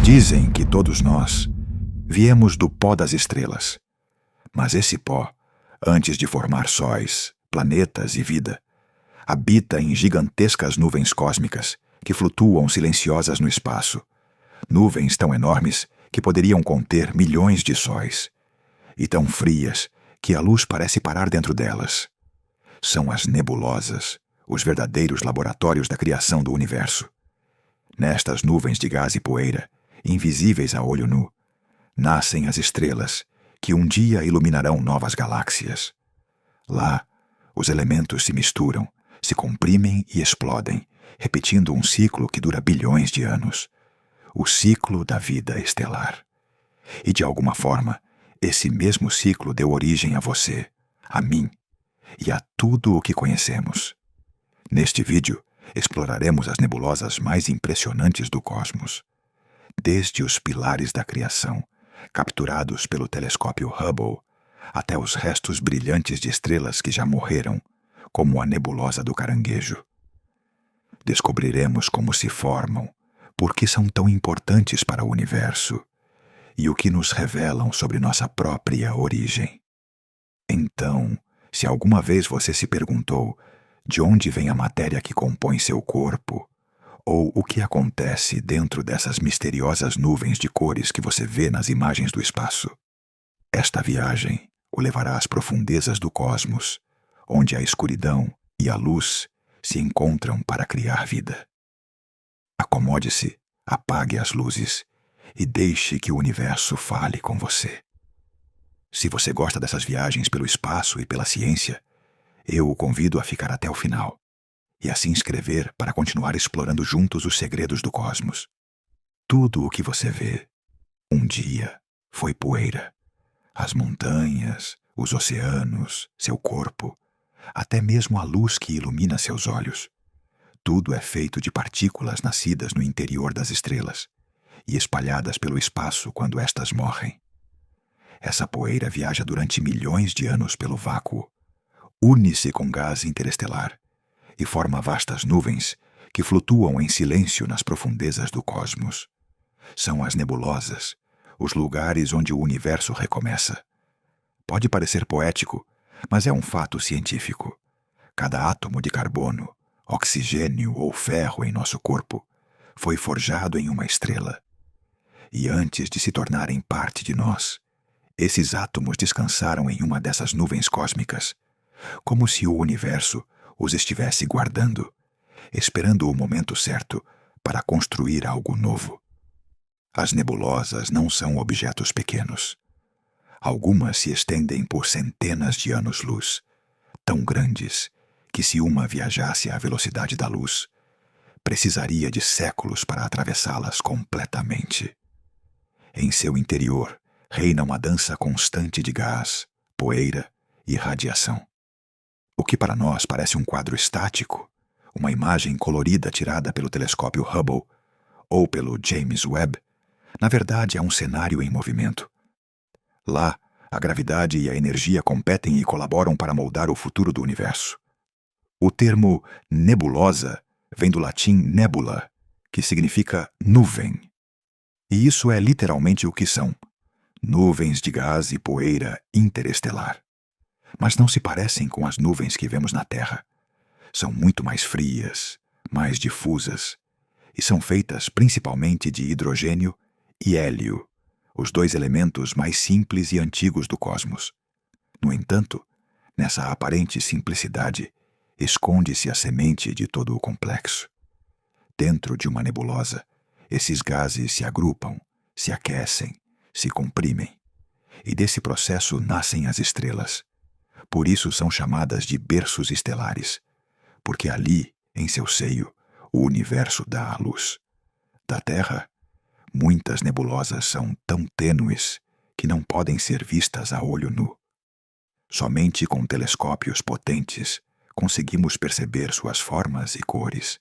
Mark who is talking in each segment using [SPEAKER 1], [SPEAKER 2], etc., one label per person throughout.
[SPEAKER 1] Dizem que todos nós viemos do pó das estrelas. Mas esse pó, antes de formar sóis, planetas e vida, habita em gigantescas nuvens cósmicas que flutuam silenciosas no espaço. Nuvens tão enormes que poderiam conter milhões de sóis, e tão frias que a luz parece parar dentro delas. São as nebulosas, os verdadeiros laboratórios da criação do universo. Nestas nuvens de gás e poeira, invisíveis a olho nu, nascem as estrelas que um dia iluminarão novas galáxias. Lá, os elementos se misturam, se comprimem e explodem, repetindo um ciclo que dura bilhões de anos. O ciclo da vida estelar. E de alguma forma, esse mesmo ciclo deu origem a você, a mim e a tudo o que conhecemos. Neste vídeo, exploraremos as nebulosas mais impressionantes do cosmos. Desde os pilares da criação, capturados pelo telescópio Hubble, até os restos brilhantes de estrelas que já morreram, como a nebulosa do Caranguejo. Descobriremos como se formam, por que são tão importantes para o universo e o que nos revelam sobre nossa própria origem. Então, se alguma vez você se perguntou de onde vem a matéria que compõe seu corpo, ou o que acontece dentro dessas misteriosas nuvens de cores que você vê nas imagens do espaço, esta viagem o levará às profundezas do cosmos, onde a escuridão e a luz se encontram para criar vida. Acomode-se, apague as luzes e deixe que o universo fale com você. Se você gosta dessas viagens pelo espaço e pela ciência, eu o convido a ficar até o final e a se inscrever para continuar explorando juntos os segredos do cosmos. Tudo o que você vê, um dia, foi poeira. As montanhas, os oceanos, seu corpo, até mesmo a luz que ilumina seus olhos. Tudo é feito de partículas nascidas no interior das estrelas e espalhadas pelo espaço quando estas morrem. Essa poeira viaja durante milhões de anos pelo vácuo, une-se com gás interestelar e forma vastas nuvens que flutuam em silêncio nas profundezas do cosmos. São as nebulosas, os lugares onde o universo recomeça. Pode parecer poético, mas é um fato científico. Cada átomo de carbono, oxigênio ou ferro em nosso corpo foi forjado em uma estrela. E antes de se tornarem parte de nós, esses átomos descansaram em uma dessas nuvens cósmicas, como se o universo os estivesse guardando, esperando o momento certo para construir algo novo. As nebulosas não são objetos pequenos. Algumas se estendem por centenas de anos-luz, tão grandes que se uma viajasse à velocidade da luz, precisaria de séculos para atravessá-las completamente. Em seu interior reina uma dança constante de gás, poeira e radiação. O que para nós parece um quadro estático, uma imagem colorida tirada pelo telescópio Hubble ou pelo James Webb, na verdade é um cenário em movimento. Lá, a gravidade e a energia competem e colaboram para moldar o futuro do universo. O termo nebulosa vem do latim nebula, que significa nuvem. E isso é literalmente o que são: nuvens de gás e poeira interestelar. Mas não se parecem com as nuvens que vemos na Terra. São muito mais frias, mais difusas, e são feitas principalmente de hidrogênio e hélio, os dois elementos mais simples e antigos do cosmos. No entanto, nessa aparente simplicidade, esconde-se a semente de todo o complexo. Dentro de uma nebulosa, esses gases se agrupam, se aquecem, se comprimem, e desse processo nascem as estrelas. Por isso são chamadas de berços estelares, porque ali, em seu seio, o universo dá a luz. Da Terra, muitas nebulosas são tão tênues que não podem ser vistas a olho nu. Somente com telescópios potentes conseguimos perceber suas formas e cores.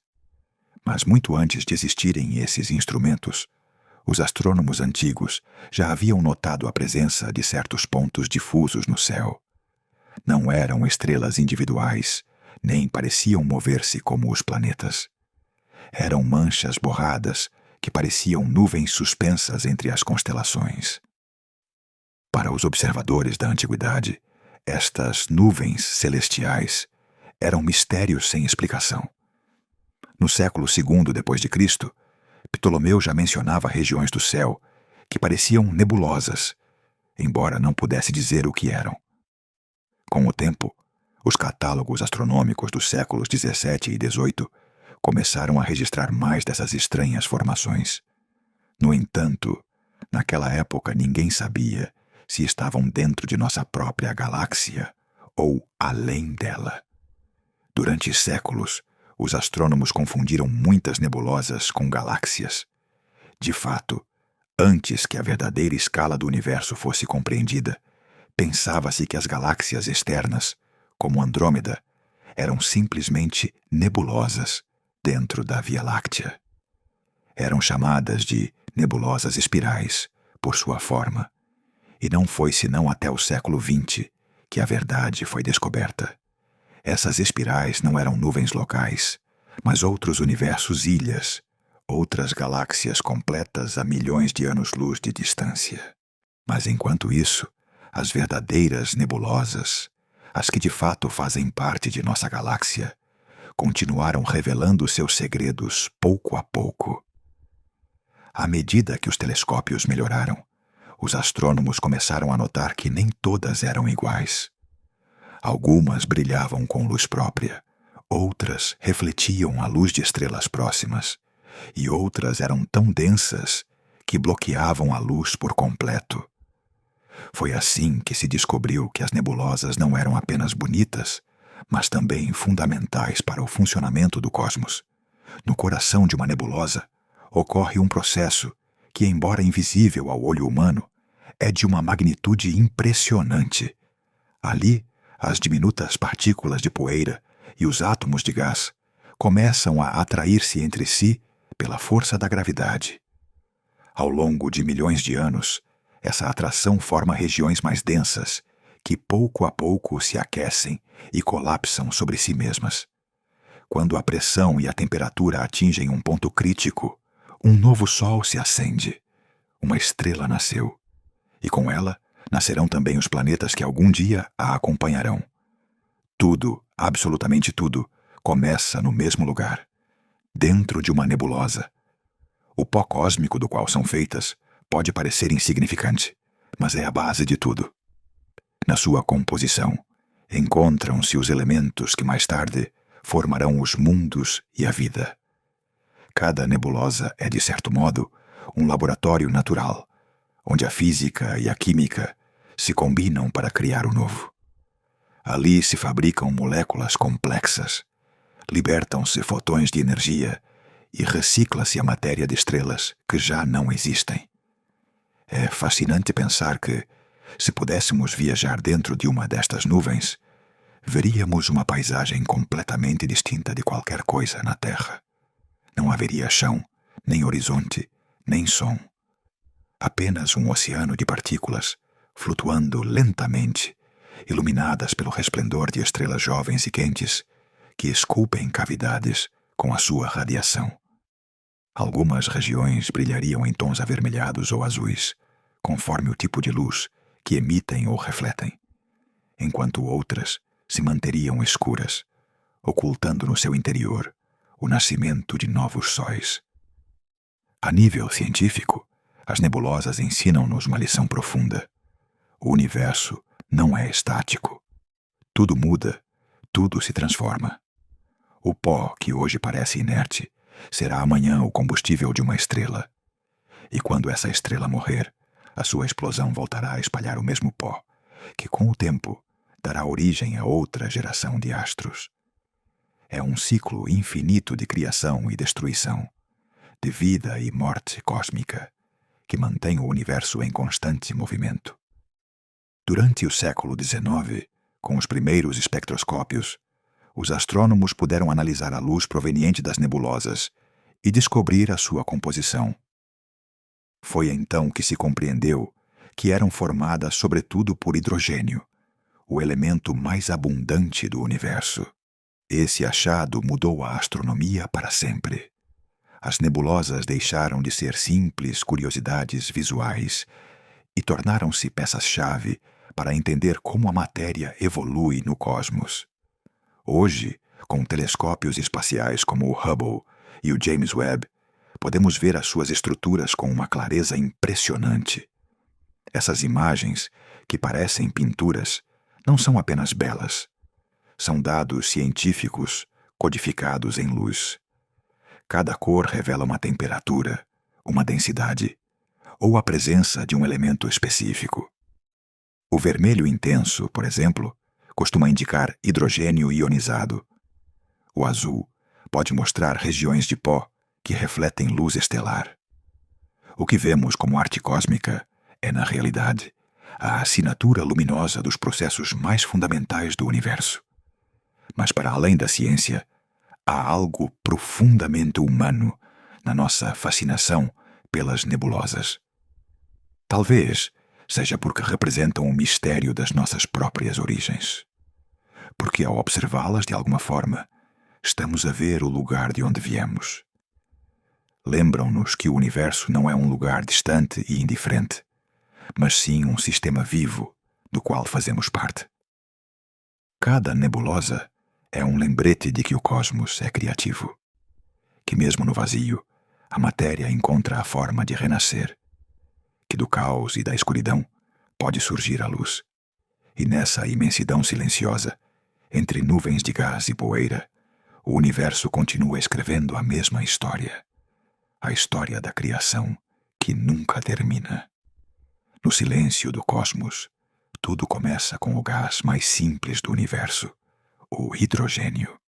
[SPEAKER 1] Mas muito antes de existirem esses instrumentos, os astrônomos antigos já haviam notado a presença de certos pontos difusos no céu. Não eram estrelas individuais, nem pareciam mover-se como os planetas. Eram manchas borradas que pareciam nuvens suspensas entre as constelações. Para os observadores da antiguidade, estas nuvens celestiais eram mistérios sem explicação. No século II depois de Cristo, Ptolomeu já mencionava regiões do céu que pareciam nebulosas, embora não pudesse dizer o que eram. Com o tempo, os catálogos astronômicos dos séculos XVII e XVIII começaram a registrar mais dessas estranhas formações. No entanto, naquela época ninguém sabia se estavam dentro de nossa própria galáxia ou além dela. Durante séculos, os astrônomos confundiram muitas nebulosas com galáxias. De fato, antes que a verdadeira escala do universo fosse compreendida, pensava-se que as galáxias externas, como Andrômeda, eram simplesmente nebulosas dentro da Via Láctea. Eram chamadas de nebulosas espirais por sua forma, e não foi senão até o século XX que a verdade foi descoberta. Essas espirais não eram nuvens locais, mas outros universos-ilhas, outras galáxias completas a milhões de anos-luz de distância. Mas enquanto isso, as verdadeiras nebulosas, as que de fato fazem parte de nossa galáxia, continuaram revelando seus segredos pouco a pouco. À medida que os telescópios melhoraram, os astrônomos começaram a notar que nem todas eram iguais. Algumas brilhavam com luz própria, outras refletiam a luz de estrelas próximas, e outras eram tão densas que bloqueavam a luz por completo. Foi assim que se descobriu que as nebulosas não eram apenas bonitas, mas também fundamentais para o funcionamento do cosmos. No coração de uma nebulosa ocorre um processo que, embora invisível ao olho humano, é de uma magnitude impressionante. Ali, as diminutas partículas de poeira e os átomos de gás começam a atrair-se entre si pela força da gravidade. Ao longo de milhões de anos, essa atração forma regiões mais densas, que pouco a pouco se aquecem e colapsam sobre si mesmas. Quando a pressão e a temperatura atingem um ponto crítico, um novo sol se acende. Uma estrela nasceu. E com ela, nascerão também os planetas que algum dia a acompanharão. Tudo, absolutamente tudo, começa no mesmo lugar, dentro de uma nebulosa. O pó cósmico do qual são feitas pode parecer insignificante, mas é a base de tudo. Na sua composição, encontram-se os elementos que mais tarde formarão os mundos e a vida. Cada nebulosa é, de certo modo, um laboratório natural, onde a física e a química se combinam para criar o novo. Ali se fabricam moléculas complexas, libertam-se fotões de energia e recicla-se a matéria de estrelas que já não existem. É fascinante pensar que, se pudéssemos viajar dentro de uma destas nuvens, veríamos uma paisagem completamente distinta de qualquer coisa na Terra. Não haveria chão, nem horizonte, nem som. Apenas um oceano de partículas, flutuando lentamente, iluminadas pelo resplendor de estrelas jovens e quentes, que esculpem cavidades com a sua radiação. Algumas regiões brilhariam em tons avermelhados ou azuis, conforme o tipo de luz que emitem ou refletem, enquanto outras se manteriam escuras, ocultando no seu interior o nascimento de novos sóis. A nível científico, as nebulosas ensinam-nos uma lição profunda. O universo não é estático. Tudo muda, tudo se transforma. O pó, que hoje parece inerte, será amanhã o combustível de uma estrela. E quando essa estrela morrer, a sua explosão voltará a espalhar o mesmo pó, que com o tempo dará origem a outra geração de astros. É um ciclo infinito de criação e destruição, de vida e morte cósmica, que mantém o universo em constante movimento. Durante o século XIX, com os primeiros espectroscópios, os astrônomos puderam analisar a luz proveniente das nebulosas e descobrir a sua composição. Foi então que se compreendeu que eram formadas sobretudo por hidrogênio, o elemento mais abundante do universo. Esse achado mudou a astronomia para sempre. as nebulosas deixaram de ser simples curiosidades visuais e tornaram-se peças-chave para entender como a matéria evolui no cosmos. Hoje, com telescópios espaciais como o Hubble e o James Webb, podemos ver as suas estruturas com uma clareza impressionante. Essas imagens, que parecem pinturas, não são apenas belas. São dados científicos codificados em luz. Cada cor revela uma temperatura, uma densidade, ou a presença de um elemento específico. O vermelho intenso, por exemplo, costuma indicar hidrogênio ionizado. O azul pode mostrar regiões de pó que refletem luz estelar. O que vemos como arte cósmica é, na realidade, a assinatura luminosa dos processos mais fundamentais do universo. Mas, para além da ciência, há algo profundamente humano na nossa fascinação pelas nebulosas. Talvez seja porque representam o mistério das nossas próprias origens. Porque, ao observá-las de alguma forma, estamos a ver o lugar de onde viemos. Lembram-nos que o universo não é um lugar distante e indiferente, mas sim um sistema vivo do qual fazemos parte. Cada nebulosa é um lembrete de que o cosmos é criativo, que mesmo no vazio, a matéria encontra a forma de renascer, que do caos e da escuridão pode surgir a luz, e nessa imensidão silenciosa, entre nuvens de gás e poeira, o universo continua escrevendo a mesma história, a história da criação que nunca termina. No silêncio do cosmos, tudo começa com o gás mais simples do universo, o hidrogênio.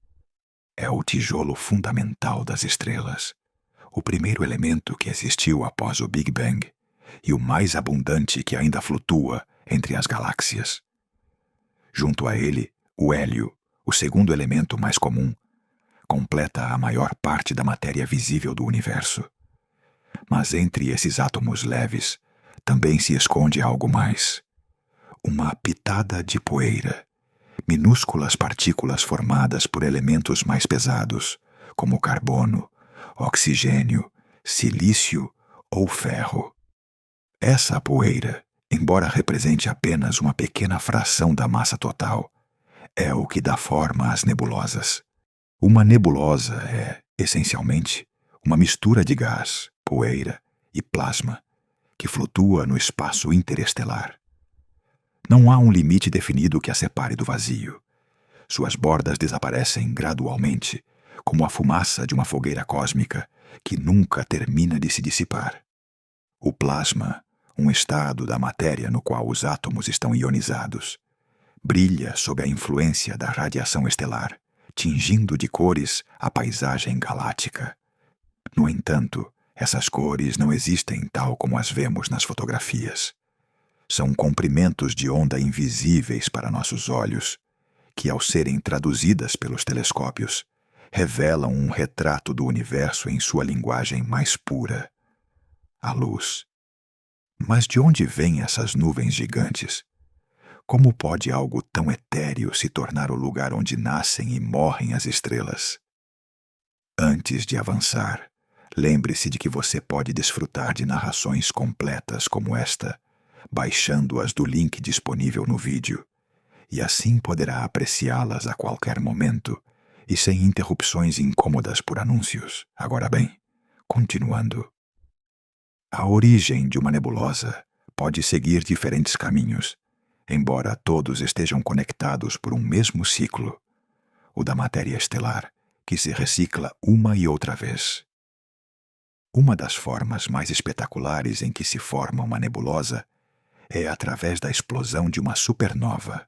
[SPEAKER 1] É o tijolo fundamental das estrelas, o primeiro elemento que existiu após o Big Bang e o mais abundante que ainda flutua entre as galáxias. Junto a ele, o hélio, o segundo elemento mais comum, completa a maior parte da matéria visível do universo. Mas entre esses átomos leves também se esconde algo mais. Uma pitada de poeira, minúsculas partículas formadas por elementos mais pesados, como carbono, oxigênio, silício ou ferro. Essa poeira, embora represente apenas uma pequena fração da massa total, é o que dá forma às nebulosas. Uma nebulosa é, essencialmente, uma mistura de gás, poeira e plasma que flutua no espaço interestelar. Não há um limite definido que a separe do vazio. Suas bordas desaparecem gradualmente, como a fumaça de uma fogueira cósmica que nunca termina de se dissipar. O plasma, um estado da matéria no qual os átomos estão ionizados, brilha sob a influência da radiação estelar, tingindo de cores a paisagem galáctica. No entanto, essas cores não existem tal como as vemos nas fotografias. São comprimentos de onda invisíveis para nossos olhos, que, ao serem traduzidas pelos telescópios, revelam um retrato do universo em sua linguagem mais pura, a luz. Mas de onde vêm essas nuvens gigantes? Como pode algo tão etéreo se tornar o lugar onde nascem e morrem as estrelas? Antes de avançar, lembre-se de que você pode desfrutar de narrações completas como esta, baixando-as do link disponível no vídeo, e assim poderá apreciá-las a qualquer momento e sem interrupções incômodas por anúncios. Agora bem, continuando. A origem de uma nebulosa pode seguir diferentes caminhos, embora todos estejam conectados por um mesmo ciclo, o da matéria estelar, que se recicla uma e outra vez. Uma das formas mais espetaculares em que se forma uma nebulosa é através da explosão de uma supernova.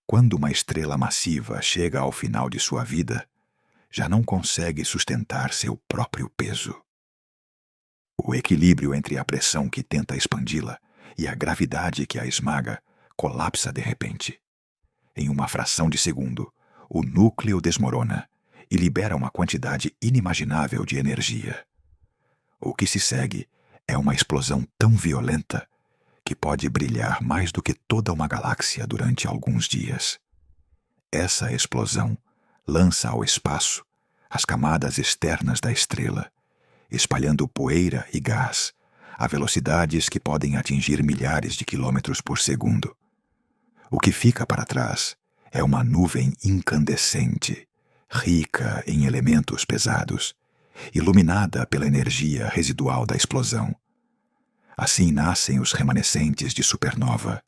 [SPEAKER 1] Quando uma estrela massiva chega ao final de sua vida, já não consegue sustentar seu próprio peso. O equilíbrio entre a pressão que tenta expandi-la e a gravidade que a esmaga colapsa de repente. Em uma fração de segundo, o núcleo desmorona e libera uma quantidade inimaginável de energia. O que se segue é uma explosão tão violenta que pode brilhar mais do que toda uma galáxia durante alguns dias. Essa explosão lança ao espaço as camadas externas da estrela espalhando poeira e gás a velocidades que podem atingir milhares de quilômetros por segundo. O que fica para trás é uma nuvem incandescente, rica em elementos pesados, iluminada pela energia residual da explosão. Assim nascem os remanescentes de supernova,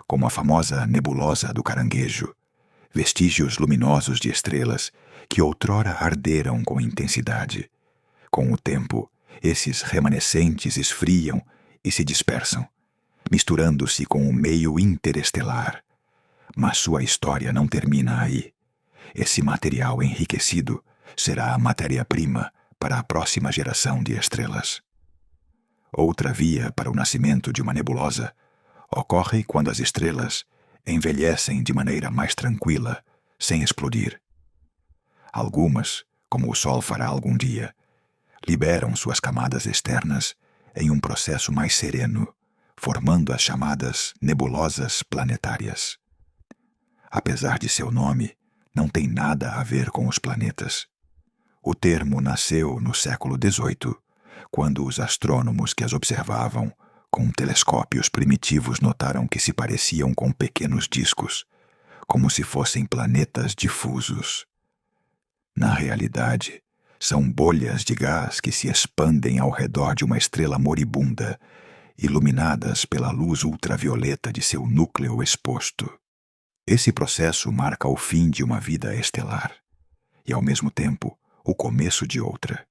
[SPEAKER 1] como a famosa nebulosa do Caranguejo, vestígios luminosos de estrelas que outrora arderam com intensidade. Com o tempo, esses remanescentes esfriam e se dispersam, misturando-se com o meio interestelar. Mas sua história não termina aí. Esse material enriquecido será a matéria-prima para a próxima geração de estrelas. Outra via para o nascimento de uma nebulosa ocorre quando as estrelas envelhecem de maneira mais tranquila, sem explodir. Algumas, como o Sol fará algum dia, liberam suas camadas externas em um processo mais sereno, formando as chamadas nebulosas planetárias. Apesar de seu nome, não tem nada a ver com os planetas. O termo nasceu no século XVIII, quando os astrônomos que as observavam com telescópios primitivos notaram que se pareciam com pequenos discos, como se fossem planetas difusos. Na realidade, são bolhas de gás que se expandem ao redor de uma estrela moribunda, iluminadas pela luz ultravioleta de seu núcleo exposto. Esse processo marca o fim de uma vida estelar e, ao mesmo tempo, o começo de outra,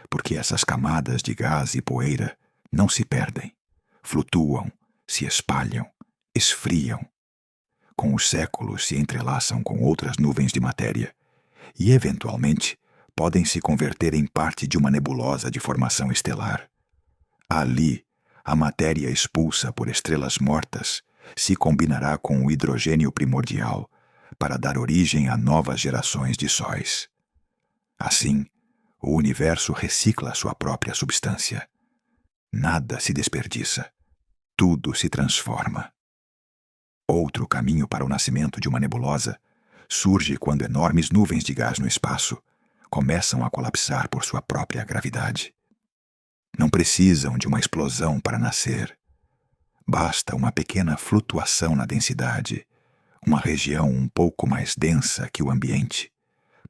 [SPEAKER 1] porque essas camadas de gás e poeira não se perdem, flutuam, se espalham, esfriam. Com os séculos se entrelaçam com outras nuvens de matéria e, eventualmente, podem se converter em parte de uma nebulosa de formação estelar. Ali, a matéria expulsa por estrelas mortas se combinará com o hidrogênio primordial para dar origem a novas gerações de sóis. Assim, o universo recicla sua própria substância. Nada se desperdiça. Tudo se transforma. Outro caminho para o nascimento de uma nebulosa surge quando enormes nuvens de gás no espaço começam a colapsar por sua própria gravidade. Não precisam de uma explosão para nascer. Basta uma pequena flutuação na densidade, uma região um pouco mais densa que o ambiente,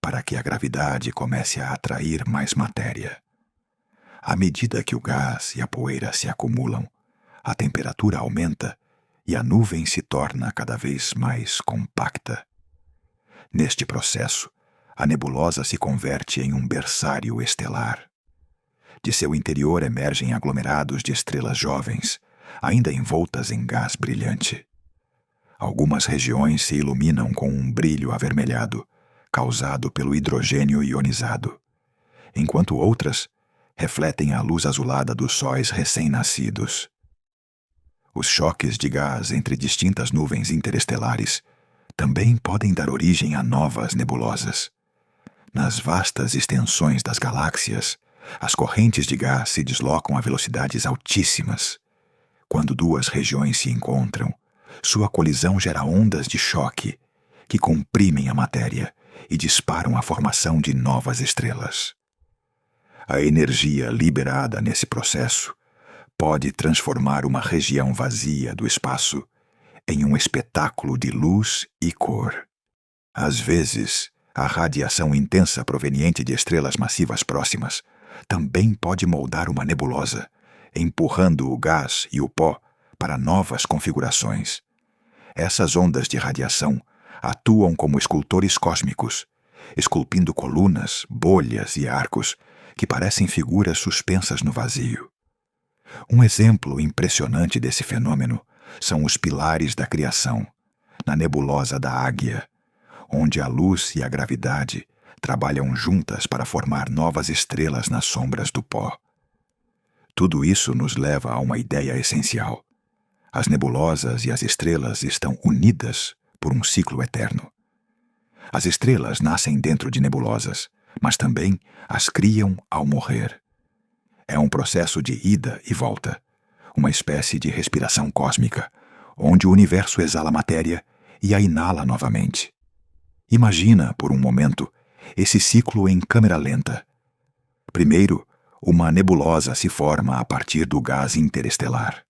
[SPEAKER 1] para que a gravidade comece a atrair mais matéria. À medida que o gás e a poeira se acumulam, a temperatura aumenta e a nuvem se torna cada vez mais compacta. Neste processo, a nebulosa se converte em um berçário estelar. De seu interior emergem aglomerados de estrelas jovens, ainda envoltas em gás brilhante. Algumas regiões se iluminam com um brilho avermelhado, causado pelo hidrogênio ionizado, enquanto outras refletem a luz azulada dos sóis recém-nascidos. Os choques de gás entre distintas nuvens interestelares também podem dar origem a novas nebulosas. Nas vastas extensões das galáxias, as correntes de gás se deslocam a velocidades altíssimas. Quando duas regiões se encontram, sua colisão gera ondas de choque que comprimem a matéria e disparam a formação de novas estrelas. A energia liberada nesse processo pode transformar uma região vazia do espaço em um espetáculo de luz e cor. Às vezes, a radiação intensa proveniente de estrelas massivas próximas também pode moldar uma nebulosa, empurrando o gás e o pó para novas configurações. Essas ondas de radiação atuam como escultores cósmicos, esculpindo colunas, bolhas e arcos que parecem figuras suspensas no vazio. Um exemplo impressionante desse fenômeno são os pilares da criação, na nebulosa da Águia, onde a luz e a gravidade trabalham juntas para formar novas estrelas nas sombras do pó. Tudo isso nos leva a uma ideia essencial. As nebulosas e as estrelas estão unidas por um ciclo eterno. As estrelas nascem dentro de nebulosas, mas também as criam ao morrer. É um processo de ida e volta, uma espécie de respiração cósmica, onde o universo exala matéria e a inala novamente. Imagina, por um momento, esse ciclo em câmera lenta. Primeiro, Uma nebulosa se forma a partir do gás interestelar.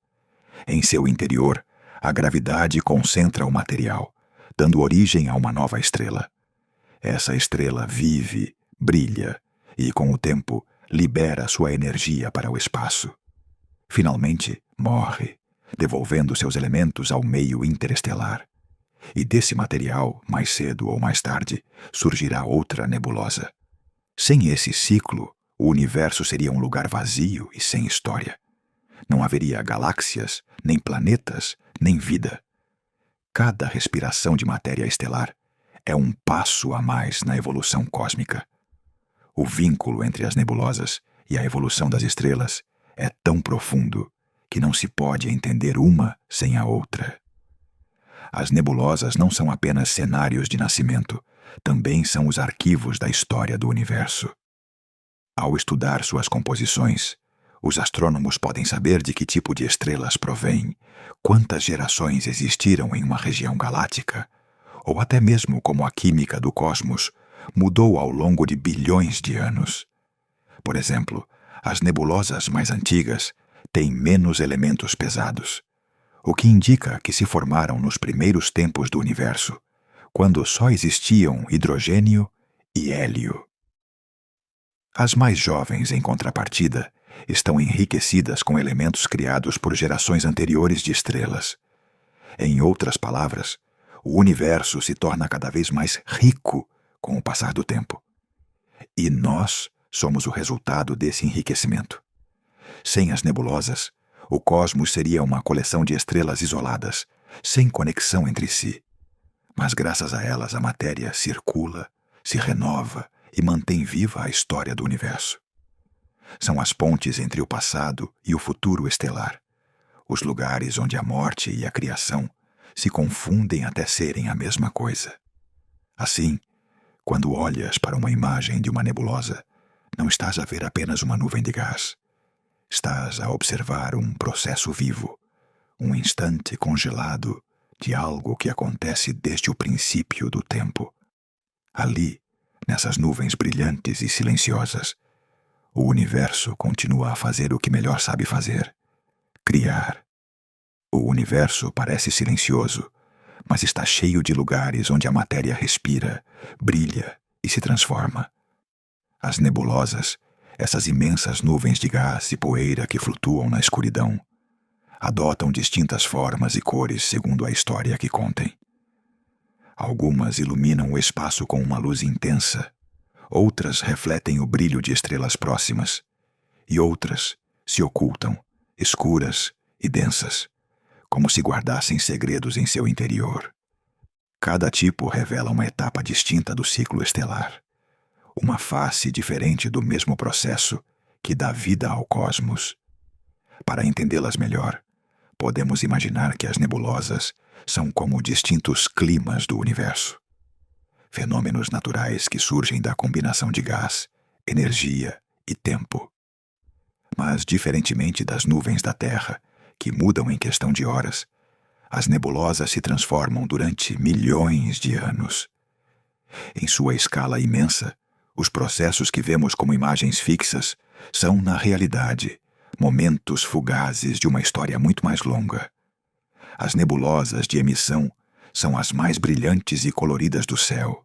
[SPEAKER 1] Em seu interior, a gravidade concentra o material, dando origem a uma nova estrela. Essa estrela vive, brilha e, com o tempo, libera sua energia para o espaço. Finalmente, morre, devolvendo seus elementos ao meio interestelar. E desse material, mais cedo ou mais tarde, surgirá outra nebulosa. Sem esse ciclo, o universo seria um lugar vazio e sem história. Não haveria galáxias, nem planetas, nem vida. Cada respiração de matéria estelar é um passo a mais na evolução cósmica. O vínculo entre as nebulosas e a evolução das estrelas é tão profundo que não se pode entender uma sem a outra. As nebulosas não são apenas cenários de nascimento, também são os arquivos da história do universo. Ao estudar suas composições, os astrônomos podem saber de que tipo de estrelas provêm, quantas gerações existiram em uma região galáctica, ou até mesmo como a química do cosmos mudou ao longo de bilhões de anos. Por exemplo, as nebulosas mais antigas têm menos elementos pesados, o que indica que se formaram nos primeiros tempos do universo, quando só existiam hidrogênio e hélio. As mais jovens, em contrapartida, estão enriquecidas com elementos criados por gerações anteriores de estrelas. Em outras palavras, o universo se torna cada vez mais rico com o passar do tempo. E nós somos o resultado desse enriquecimento. Sem as nebulosas, o cosmos seria uma coleção de estrelas isoladas, sem conexão entre si. Mas graças a elas a matéria circula, se renova e mantém viva a história do universo. São as pontes entre o passado e o futuro estelar, os lugares onde a morte e a criação se confundem até serem a mesma coisa. Assim, quando olhas para uma imagem de uma nebulosa, não estás a ver apenas uma nuvem de gás. Estás a observar um processo vivo, um instante congelado de algo que acontece desde o princípio do tempo. Ali, nessas nuvens brilhantes e silenciosas, o universo continua a fazer o que melhor sabe fazer: criar. O universo parece silencioso, mas está cheio de lugares onde a matéria respira, brilha e se transforma. As nebulosas, essas imensas nuvens de gás e poeira que flutuam na escuridão, adotam distintas formas e cores segundo a história que contem. Algumas iluminam o espaço com uma luz intensa, outras refletem o brilho de estrelas próximas, e outras se ocultam, escuras e densas, como se guardassem segredos em seu interior. Cada tipo revela uma etapa distinta do ciclo estelar, uma face diferente do mesmo processo que dá vida ao cosmos. Para entendê-las melhor, podemos imaginar que as nebulosas são como distintos climas do universo. Fenômenos naturais que surgem da combinação de gás, energia e tempo. Mas, diferentemente das nuvens da Terra, que mudam em questão de horas, as nebulosas se transformam durante milhões de anos. Em sua escala imensa, os processos que vemos como imagens fixas são, na realidade, momentos fugazes de uma história muito mais longa. As nebulosas de emissão são as mais brilhantes e coloridas do céu.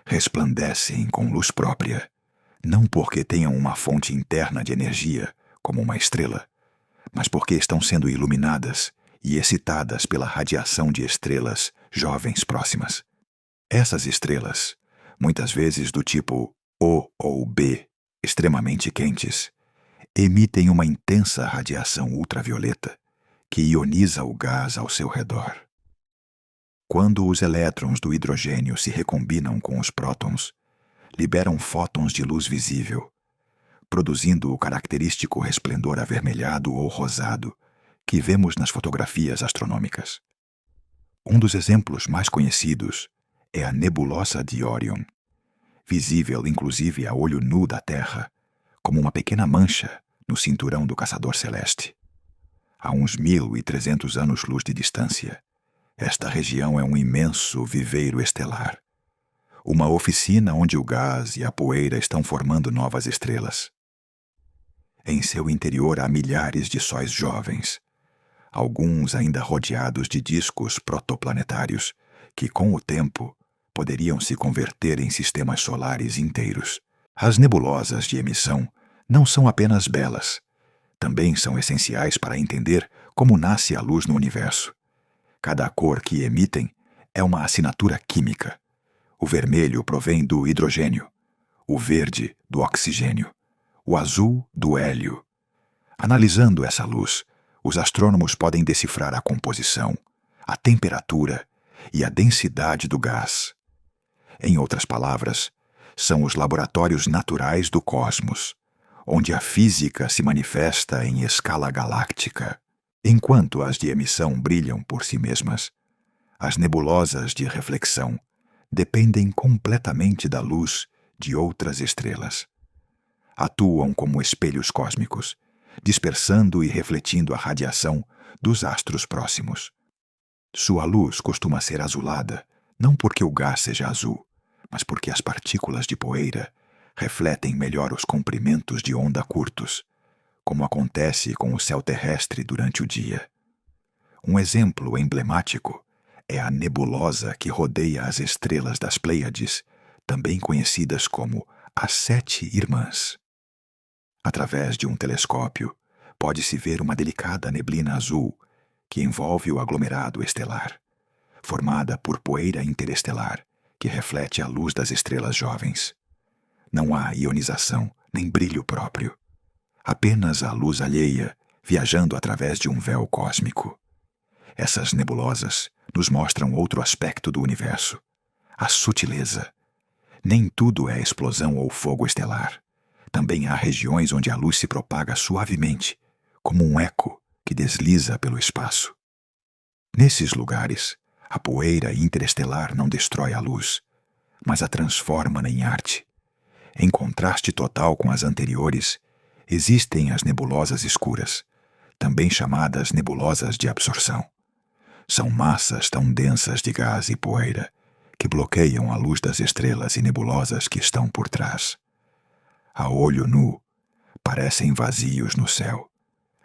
[SPEAKER 1] Resplandecem com luz própria, não porque tenham uma fonte interna de energia, como uma estrela, mas porque estão sendo iluminadas e excitadas pela radiação de estrelas jovens próximas. Essas estrelas, muitas vezes do tipo O ou B, extremamente quentes, emitem uma intensa radiação ultravioleta que ioniza o gás ao seu redor. Quando os elétrons do hidrogênio se recombinam com os prótons, liberam fótons de luz visível, produzindo o característico resplendor avermelhado ou rosado que vemos nas fotografias astronômicas. Um dos exemplos mais conhecidos é a nebulosa de Órion, visível inclusive a olho nu da Terra, como uma pequena mancha no cinturão do caçador celeste. A uns 1.300 anos-luz de distância, esta região é um imenso viveiro estelar, uma oficina onde o gás e a poeira estão formando novas estrelas. Em seu interior há milhares de sóis jovens, alguns ainda rodeados de discos protoplanetários que, com o tempo, poderiam se converter em sistemas solares inteiros. As nebulosas de emissão não são apenas belas, também são essenciais para entender como nasce a luz no universo. Cada cor que emitem é uma assinatura química. O vermelho provém do hidrogênio, o verde do oxigênio, o azul do hélio. Analisando essa luz, os astrônomos podem decifrar a composição, a temperatura e a densidade do gás. Em outras palavras, são os laboratórios naturais do cosmos, onde a física se manifesta em escala galáctica. Enquanto as de emissão brilham por si mesmas, as nebulosas de reflexão dependem completamente da luz de outras estrelas. Atuam como espelhos cósmicos, dispersando e refletindo a radiação dos astros próximos. Sua luz costuma ser azulada, não porque o gás seja azul, mas porque as partículas de poeira refletem melhor os comprimentos de onda curtos, como acontece com o céu terrestre durante o dia. Um exemplo emblemático é a nebulosa que rodeia as estrelas das Pleiades, também conhecidas como as Sete Irmãs. Através de um telescópio, pode-se ver uma delicada neblina azul que envolve o aglomerado estelar, formada por poeira interestelar que reflete a luz das estrelas jovens. Não há ionização nem brilho próprio, apenas a luz alheia viajando através de um véu cósmico. Essas nebulosas nos mostram outro aspecto do universo, a sutileza. Nem tudo é explosão ou fogo estelar. Também há regiões onde a luz se propaga suavemente, como um eco que desliza pelo espaço. Nesses lugares, a poeira interestelar não destrói a luz, mas a transforma em arte. Em contraste total com as anteriores, existem as nebulosas escuras, também chamadas nebulosas de absorção. São massas tão densas de gás e poeira que bloqueiam a luz das estrelas e nebulosas que estão por trás. A olho nu, parecem vazios no céu,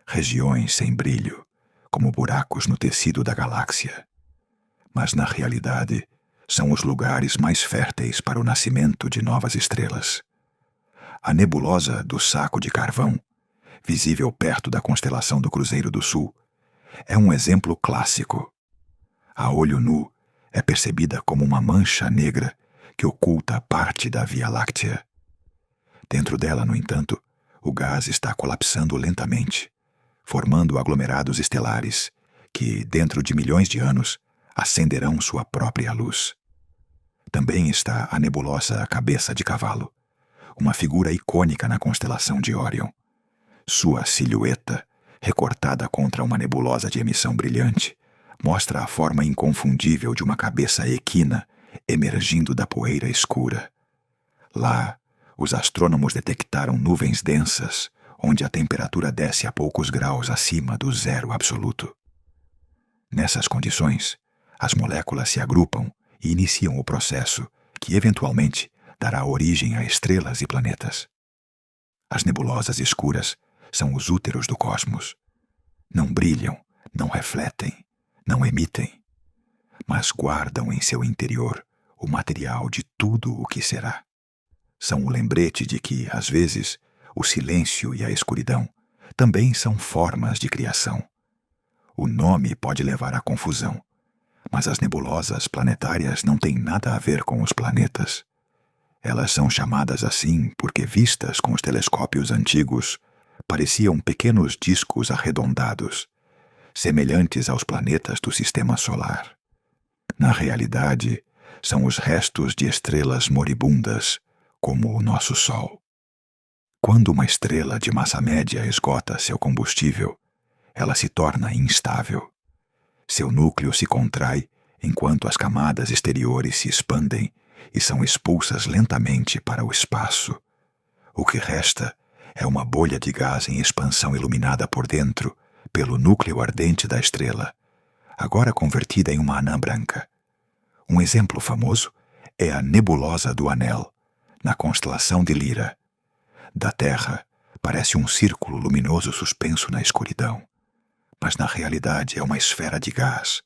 [SPEAKER 1] regiões sem brilho, como buracos no tecido da galáxia. Mas, na realidade, são os lugares mais férteis para o nascimento de novas estrelas. A nebulosa do Saco de Carvão, visível perto da constelação do Cruzeiro do Sul, é um exemplo clássico. A olho nu, é percebida como uma mancha negra que oculta parte da Via Láctea. Dentro dela, no entanto, o gás está colapsando lentamente, formando aglomerados estelares que, dentro de milhões de anos, acenderão sua própria luz. Também está a nebulosa Cabeça de Cavalo, uma figura icônica na constelação de Órion. Sua silhueta, recortada contra uma nebulosa de emissão brilhante, mostra a forma inconfundível de uma cabeça equina emergindo da poeira escura. Lá, os astrônomos detectaram nuvens densas, onde a temperatura desce a poucos graus acima do zero absoluto. Nessas condições, as moléculas se agrupam e iniciam o processo que, eventualmente, dará origem a estrelas e planetas. As nebulosas escuras são os úteros do cosmos. Não brilham, não refletem, não emitem, mas guardam em seu interior o material de tudo o que será. São o lembrete de que, às vezes, o silêncio e a escuridão também são formas de criação. O nome pode levar à confusão, mas as nebulosas planetárias não têm nada a ver com os planetas. Elas são chamadas assim porque, vistas com os telescópios antigos, pareciam pequenos discos arredondados, semelhantes aos planetas do Sistema Solar. Na realidade, são os restos de estrelas moribundas, como o nosso Sol. Quando uma estrela de massa média esgota seu combustível, ela se torna instável. Seu núcleo se contrai enquanto as camadas exteriores se expandem e são expulsas lentamente para o espaço. O que resta é uma bolha de gás em expansão iluminada por dentro pelo núcleo ardente da estrela, agora convertida em uma anã branca. Um exemplo famoso é a nebulosa do Anel, na constelação de Lira. Da Terra, parece um círculo luminoso suspenso na escuridão, mas na realidade é uma esfera de gás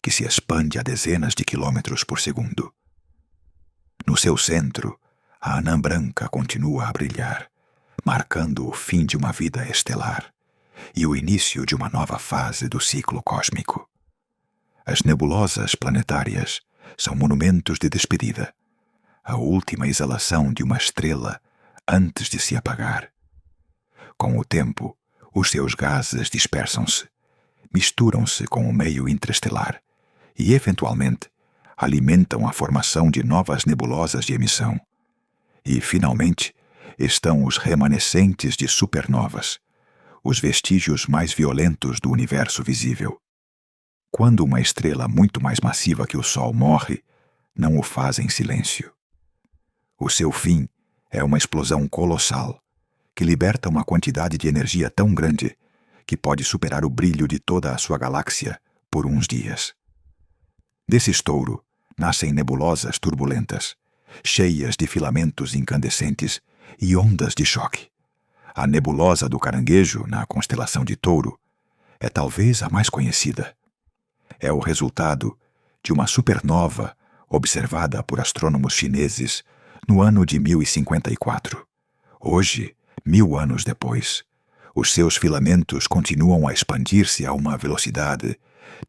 [SPEAKER 1] que se expande a dezenas de quilômetros por segundo. No seu centro, a anã branca continua a brilhar, marcando o fim de uma vida estelar e o início de uma nova fase do ciclo cósmico. As nebulosas planetárias são monumentos de despedida, a última exalação de uma estrela antes de se apagar. Com o tempo, os seus gases dispersam-se, misturam-se com o meio interestelar e, eventualmente, alimentam a formação de novas nebulosas de emissão. E, finalmente, estão os remanescentes de supernovas, os vestígios mais violentos do universo visível. Quando uma estrela muito mais massiva que o Sol morre, não o faz em silêncio. O seu fim é uma explosão colossal, que liberta uma quantidade de energia tão grande que pode superar o brilho de toda a sua galáxia por uns dias. Desse estouro nascem nebulosas turbulentas, cheias de filamentos incandescentes e ondas de choque. A nebulosa do Caranguejo, na constelação de Touro, é talvez a mais conhecida. É o resultado de uma supernova observada por astrônomos chineses no ano de 1054. Hoje, 1000 anos depois, os seus filamentos continuam a expandir-se a uma velocidade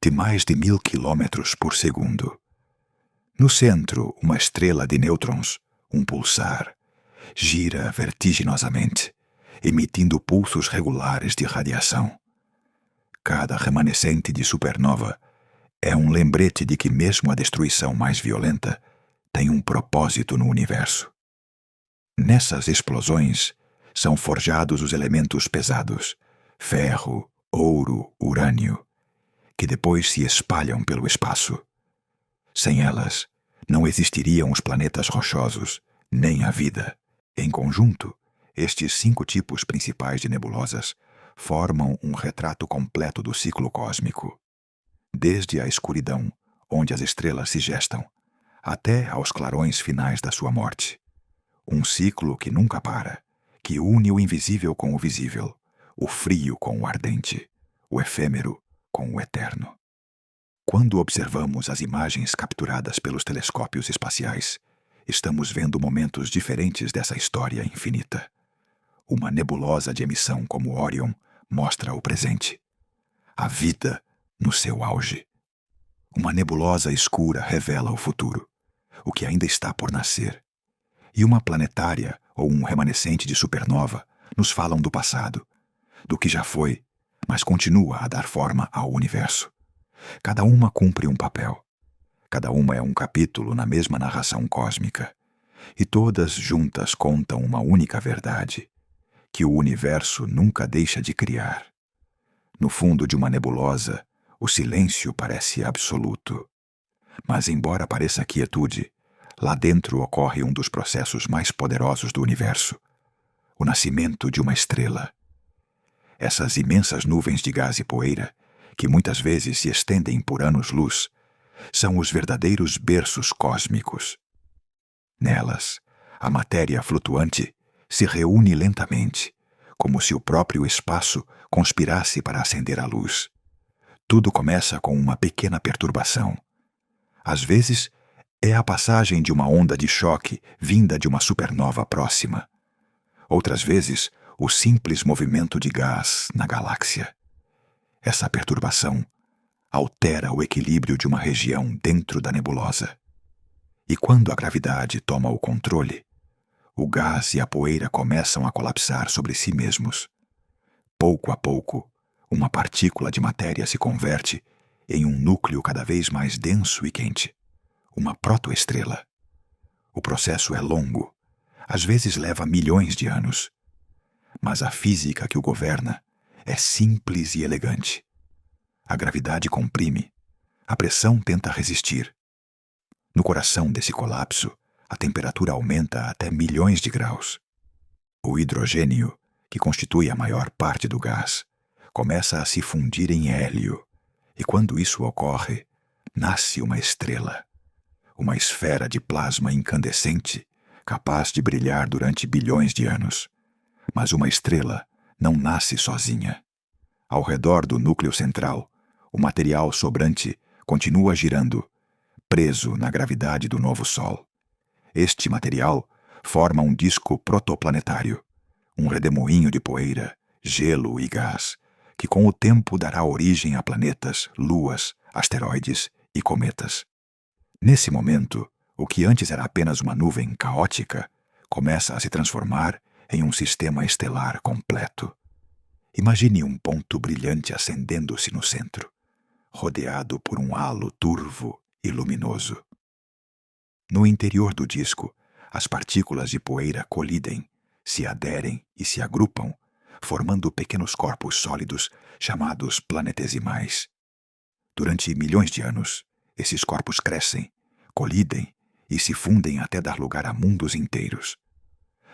[SPEAKER 1] de mais de 1000 quilômetros por segundo. No centro, uma estrela de nêutrons, um pulsar, gira vertiginosamente, emitindo pulsos regulares de radiação. Cada remanescente de supernova é um lembrete de que mesmo a destruição mais violenta tem um propósito no universo. Nessas explosões são forjados os elementos pesados, ferro, ouro, urânio, que depois se espalham pelo espaço. Sem elas, não existiriam os planetas rochosos, nem a vida. Em conjunto, estes 5 tipos principais de nebulosas formam um retrato completo do ciclo cósmico. Desde a escuridão, onde as estrelas se gestam, até aos clarões finais da sua morte. Um ciclo que nunca para, que une o invisível com o visível, o frio com o ardente, o efêmero com o eterno. Quando observamos as imagens capturadas pelos telescópios espaciais, estamos vendo momentos diferentes dessa história infinita. Uma nebulosa de emissão como Órion mostra o presente. A vida no seu auge. Uma nebulosa escura revela o futuro, o que ainda está por nascer. E uma planetária ou um remanescente de supernova nos falam do passado, do que já foi, mas continua a dar forma ao universo. Cada uma cumpre um papel. Cada uma é um capítulo na mesma narração cósmica. E todas juntas contam uma única verdade, que o universo nunca deixa de criar. No fundo de uma nebulosa, o silêncio parece absoluto. Mas embora pareça quietude, lá dentro ocorre um dos processos mais poderosos do universo, o nascimento de uma estrela. Essas imensas nuvens de gás e poeira, que muitas vezes se estendem por anos-luz, são os verdadeiros berços cósmicos. Nelas, a matéria flutuante se reúne lentamente, como se o próprio espaço conspirasse para acender a luz. Tudo começa com uma pequena perturbação. Às vezes, é a passagem de uma onda de choque vinda de uma supernova próxima. Outras vezes, o simples movimento de gás na galáxia. Essa perturbação altera o equilíbrio de uma região dentro da nebulosa. E quando a gravidade toma o controle, o gás e a poeira começam a colapsar sobre si mesmos. Pouco a pouco, uma partícula de matéria se converte em um núcleo cada vez mais denso e quente, uma protoestrela. O processo é longo, às vezes leva milhões de anos. Mas a física que o governa é simples e elegante. A gravidade comprime, a pressão tenta resistir. No coração desse colapso, a temperatura aumenta até milhões de graus. O hidrogênio, que constitui a maior parte do gás, começa a se fundir em hélio, e quando isso ocorre, nasce uma estrela, uma esfera de plasma incandescente capaz de brilhar durante bilhões de anos, Mas uma estrela não nasce sozinha. Ao redor do núcleo central, o material sobrante continua girando, preso na gravidade do novo Sol. Este material forma um disco protoplanetário, um redemoinho de poeira, gelo e gás, que com o tempo dará origem a planetas, luas, asteroides e cometas. Nesse momento, o que antes era apenas uma nuvem caótica começa a se transformar em um sistema estelar completo. Imagine um ponto brilhante acendendo-se no centro, rodeado por um halo turvo e luminoso. No interior do disco, as partículas de poeira colidem, se aderem e se agrupam, formando pequenos corpos sólidos chamados planetesimais. Durante milhões de anos, esses corpos crescem, colidem e se fundem até dar lugar a mundos inteiros.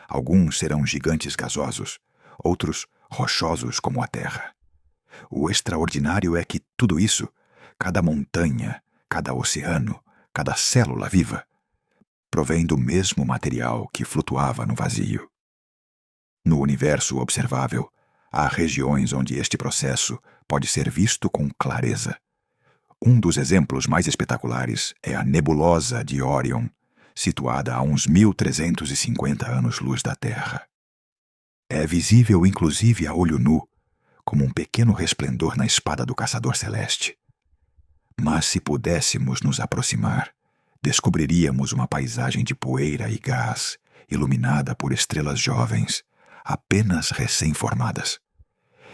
[SPEAKER 1] Alguns serão gigantes gasosos, outros rochosos como a Terra. O extraordinário é que tudo isso, cada montanha, cada oceano, cada célula viva, provém do mesmo material que flutuava no vazio. No universo observável, há regiões onde este processo pode ser visto com clareza. Um dos exemplos mais espetaculares é a nebulosa de Órion, situada a uns 1.350 anos-luz da Terra. É visível inclusive a olho nu, como um pequeno resplendor na espada do caçador celeste. Mas se pudéssemos nos aproximar, descobriríamos uma paisagem de poeira e gás, iluminada por estrelas jovens, apenas recém-formadas.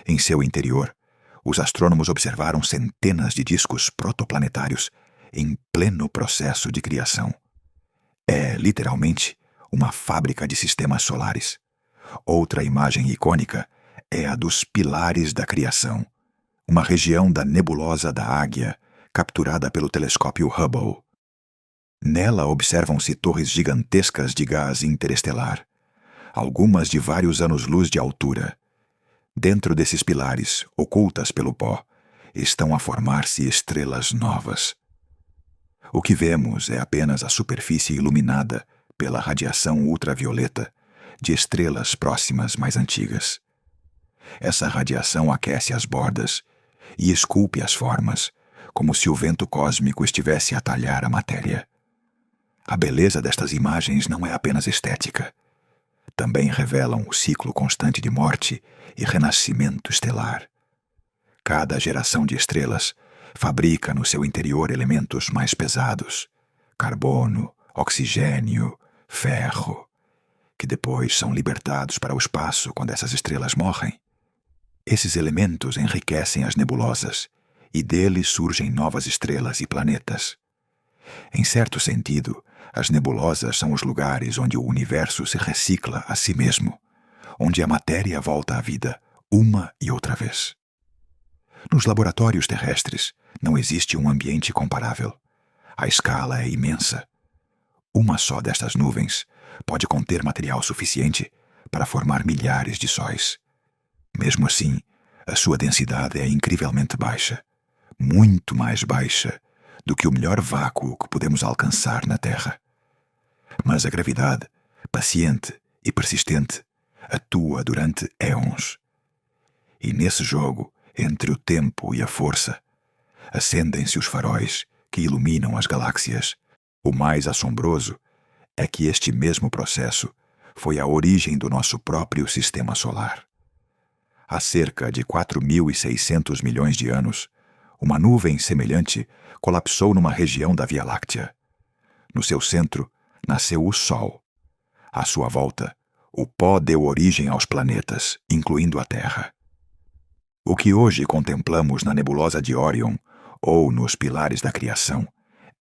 [SPEAKER 1] Em seu interior, os astrônomos observaram centenas de discos protoplanetários em pleno processo de criação. É, literalmente, uma fábrica de sistemas solares. Outra imagem icônica é a dos pilares da criação, uma região da nebulosa da Águia, capturada pelo telescópio Hubble. Nela observam-se torres gigantescas de gás interestelar, algumas de vários anos-luz de altura. Dentro desses pilares, ocultas pelo pó, estão a formar-se estrelas novas. O que vemos é apenas a superfície iluminada pela radiação ultravioleta de estrelas próximas mais antigas. Essa radiação aquece as bordas e esculpe as formas, como se o vento cósmico estivesse a talhar a matéria. A beleza destas imagens não é apenas estética. Também revelam o ciclo constante de morte e renascimento estelar. Cada geração de estrelas fabrica no seu interior elementos mais pesados, carbono, oxigênio, ferro, que depois são libertados para o espaço quando essas estrelas morrem. Esses elementos enriquecem as nebulosas e deles surgem novas estrelas e planetas. Em certo sentido, as nebulosas são os lugares onde o universo se recicla a si mesmo, onde a matéria volta à vida uma e outra vez. Nos laboratórios terrestres não existe um ambiente comparável. A escala é imensa. Uma só destas nuvens pode conter material suficiente para formar milhares de sóis. Mesmo assim, a sua densidade é incrivelmente baixa, muito mais baixa do que o melhor vácuo que podemos alcançar na Terra. Mas a gravidade, paciente e persistente, atua durante éons. E nesse jogo, entre o tempo e a força, acendem-se os faróis que iluminam as galáxias. O mais assombroso é que este mesmo processo foi a origem do nosso próprio sistema solar. Há cerca de 4.600 milhões de anos, uma nuvem semelhante colapsou numa região da Via Láctea. No seu centro, nasceu o Sol. À sua volta, o pó deu origem aos planetas, incluindo a Terra. O que hoje contemplamos na nebulosa de Órion, ou nos pilares da criação,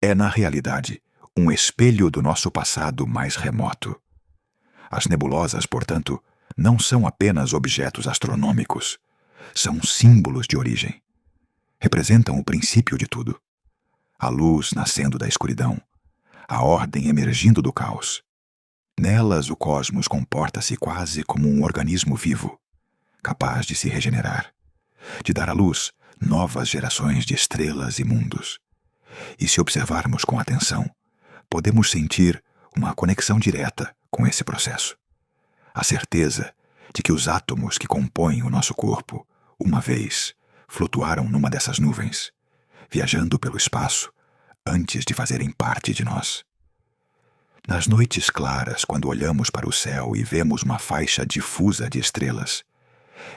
[SPEAKER 1] é, na realidade, um espelho do nosso passado mais remoto. As nebulosas, portanto, não são apenas objetos astronômicos. São símbolos de origem. Representam o princípio de tudo. A luz nascendo da escuridão, a ordem emergindo do caos. Nelas o cosmos comporta-se quase como um organismo vivo, capaz de se regenerar, de dar à luz novas gerações de estrelas e mundos. E se observarmos com atenção, podemos sentir uma conexão direta com esse processo. A certeza de que os átomos que compõem o nosso corpo, uma vez, flutuaram numa dessas nuvens, viajando pelo espaço, antes de fazerem parte de nós. Nas noites claras, quando olhamos para o céu e vemos uma faixa difusa de estrelas,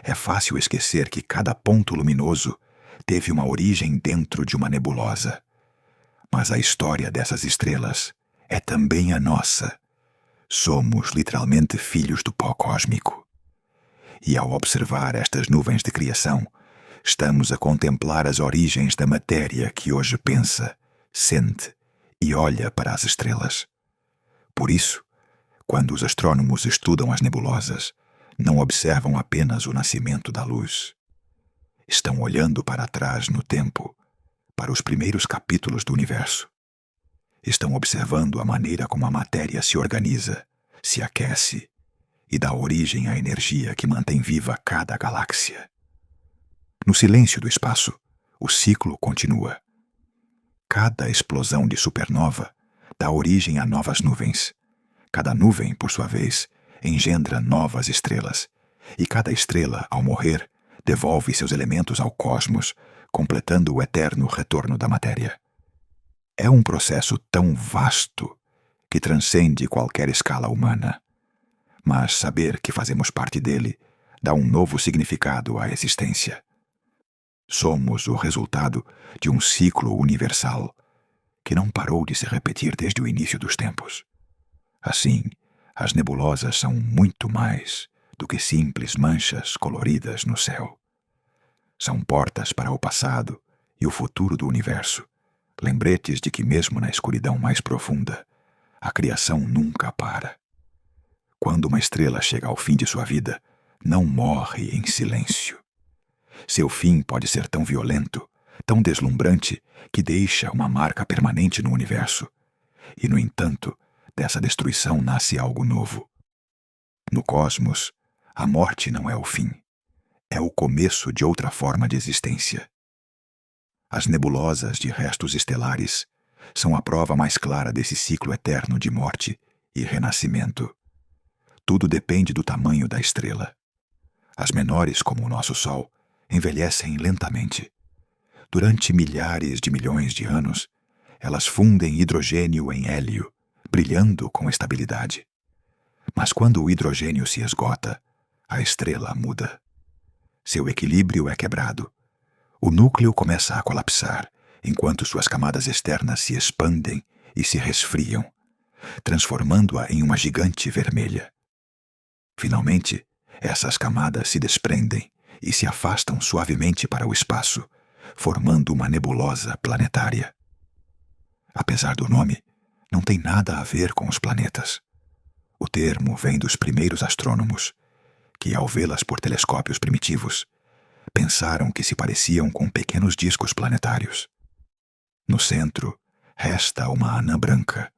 [SPEAKER 1] é fácil esquecer que cada ponto luminoso teve uma origem dentro de uma nebulosa. Mas a história dessas estrelas é também a nossa. Somos literalmente filhos do pó cósmico. E ao observar estas nuvens de criação, estamos a contemplar as origens da matéria que hoje pensa, sente e olha para as estrelas. Por isso, quando os astrônomos estudam as nebulosas, não observam apenas o nascimento da luz. Estão olhando para trás no tempo, para os primeiros capítulos do universo. Estão observando a maneira como a matéria se organiza, se aquece e dá origem à energia que mantém viva cada galáxia. No silêncio do espaço, o ciclo continua. Cada explosão de supernova dá origem a novas nuvens. Cada nuvem, por sua vez, engendra novas estrelas, e cada estrela, ao morrer, devolve seus elementos ao cosmos, completando o eterno retorno da matéria. É um processo tão vasto que transcende qualquer escala humana. Mas saber que fazemos parte dele dá um novo significado à existência. Somos o resultado de um ciclo universal que não parou de se repetir desde o início dos tempos. Assim, as nebulosas são muito mais do que simples manchas coloridas no céu. São portas para o passado e o futuro do universo, lembretes de que mesmo na escuridão mais profunda, a criação nunca para. Quando uma estrela chega ao fim de sua vida, não morre em silêncio. Seu fim pode ser tão violento, tão deslumbrante, que deixa uma marca permanente no universo. E, no entanto, dessa destruição nasce algo novo. No cosmos, a morte não é o fim. É o começo de outra forma de existência. As nebulosas de restos estelares são a prova mais clara desse ciclo eterno de morte e renascimento. Tudo depende do tamanho da estrela. As menores, como o nosso Sol, envelhecem lentamente. Durante milhares de milhões de anos, elas fundem hidrogênio em hélio, brilhando com estabilidade. Mas quando o hidrogênio se esgota, a estrela muda. Seu equilíbrio é quebrado. O núcleo começa a colapsar, enquanto suas camadas externas se expandem e se resfriam, transformando-a em uma gigante vermelha. Finalmente, essas camadas se desprendem e se afastam suavemente para o espaço, formando uma nebulosa planetária. Apesar do nome, não tem nada a ver com os planetas. O termo vem dos primeiros astrônomos, que, ao vê-las por telescópios primitivos, pensaram que se pareciam com pequenos discos planetários. No centro, resta uma anã branca,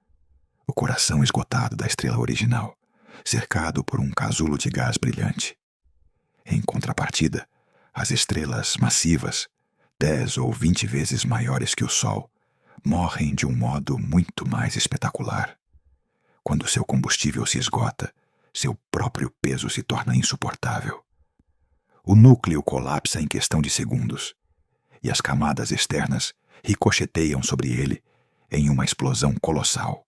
[SPEAKER 1] o coração esgotado da estrela original, cercado por um casulo de gás brilhante. Em contrapartida, as estrelas massivas, 10 ou 20 vezes maiores que o Sol, morrem de um modo muito mais espetacular. Quando seu combustível se esgota, seu próprio peso se torna insuportável. O núcleo colapsa em questão de segundos, e as camadas externas ricocheteiam sobre ele em uma explosão colossal,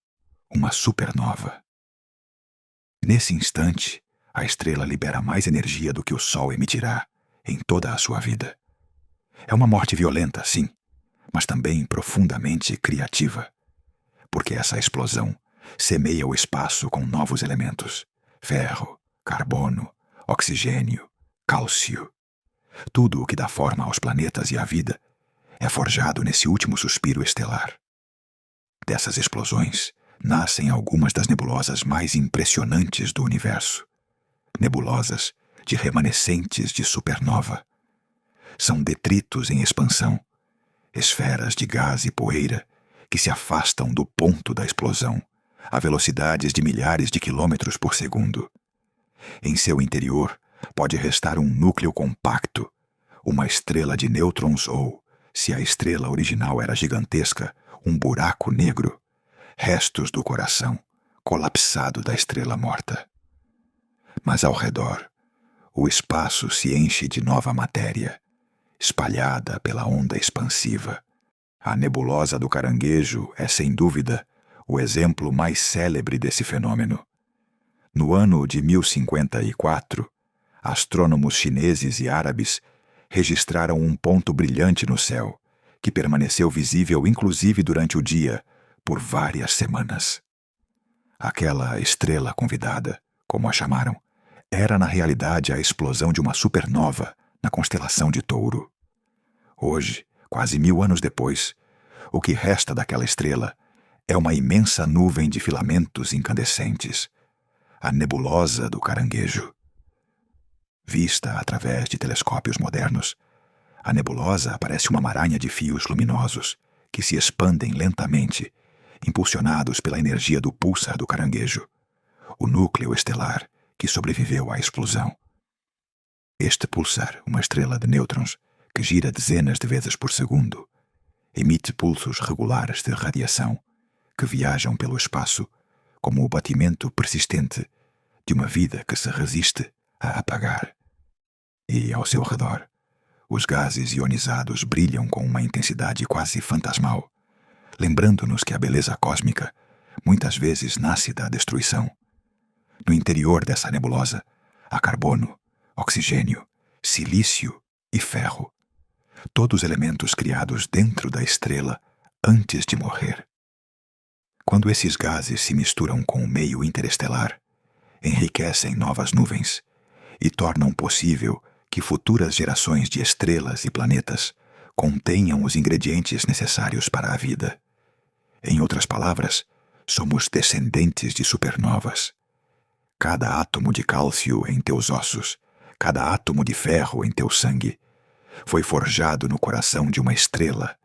[SPEAKER 1] uma supernova. Nesse instante, a estrela libera mais energia do que o Sol emitirá em toda a sua vida. É uma morte violenta, sim, mas também profundamente criativa, porque essa explosão semeia o espaço com novos elementos: ferro, carbono, oxigênio, cálcio. Tudo o que dá forma aos planetas e à vida é forjado nesse último suspiro estelar. Dessas explosões nascem algumas das nebulosas mais impressionantes do universo. Nebulosas de remanescentes de supernova. São detritos em expansão, esferas de gás e poeira que se afastam do ponto da explosão a velocidades de milhares de quilômetros por segundo. Em seu interior pode restar um núcleo compacto, uma estrela de nêutrons ou, se a estrela original era gigantesca, um buraco negro, restos do coração colapsado da estrela morta. Mas ao redor, o espaço se enche de nova matéria, espalhada pela onda expansiva. A nebulosa do Caranguejo é, sem dúvida, o exemplo mais célebre desse fenômeno. No ano de 1054, astrônomos chineses e árabes registraram um ponto brilhante no céu, que permaneceu visível inclusive durante o dia, por várias semanas. Aquela estrela convidada, como a chamaram, era na realidade a explosão de uma supernova na constelação de Touro. Hoje, quase 1000 anos depois, o que resta daquela estrela é uma imensa nuvem de filamentos incandescentes, a nebulosa do Caranguejo. Vista através de telescópios modernos, a nebulosa parece uma maranha de fios luminosos que se expandem lentamente, impulsionados pela energia do púlsar do Caranguejo, o núcleo estelar que sobreviveu à explosão. Este pulsar, uma estrela de nêutrons que gira dezenas de vezes por segundo, emite pulsos regulares de radiação que viajam pelo espaço como o batimento persistente de uma vida que se resiste a apagar. E, ao seu redor, os gases ionizados brilham com uma intensidade quase fantasmal, lembrando-nos que a beleza cósmica muitas vezes nasce da destruição. No interior dessa nebulosa, há carbono, oxigênio, silício e ferro, todos elementos criados dentro da estrela antes de morrer. Quando esses gases se misturam com o meio interestelar, enriquecem novas nuvens e tornam possível que futuras gerações de estrelas e planetas contenham os ingredientes necessários para a vida. Em outras palavras, somos descendentes de supernovas. Cada átomo de cálcio em teus ossos, cada átomo de ferro em teu sangue, foi forjado no coração de uma estrela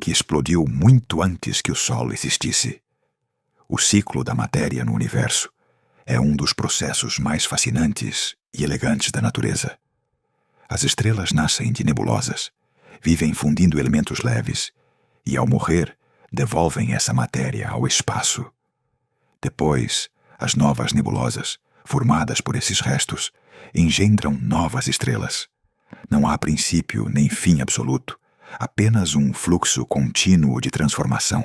[SPEAKER 1] que explodiu muito antes que o Sol existisse. O ciclo da matéria no universo é um dos processos mais fascinantes e elegantes da natureza. As estrelas nascem de nebulosas, vivem fundindo elementos leves e, ao morrer, devolvem essa matéria ao espaço. Depois, as novas nebulosas, formadas por esses restos, engendram novas estrelas. Não há princípio nem fim absoluto, apenas um fluxo contínuo de transformação.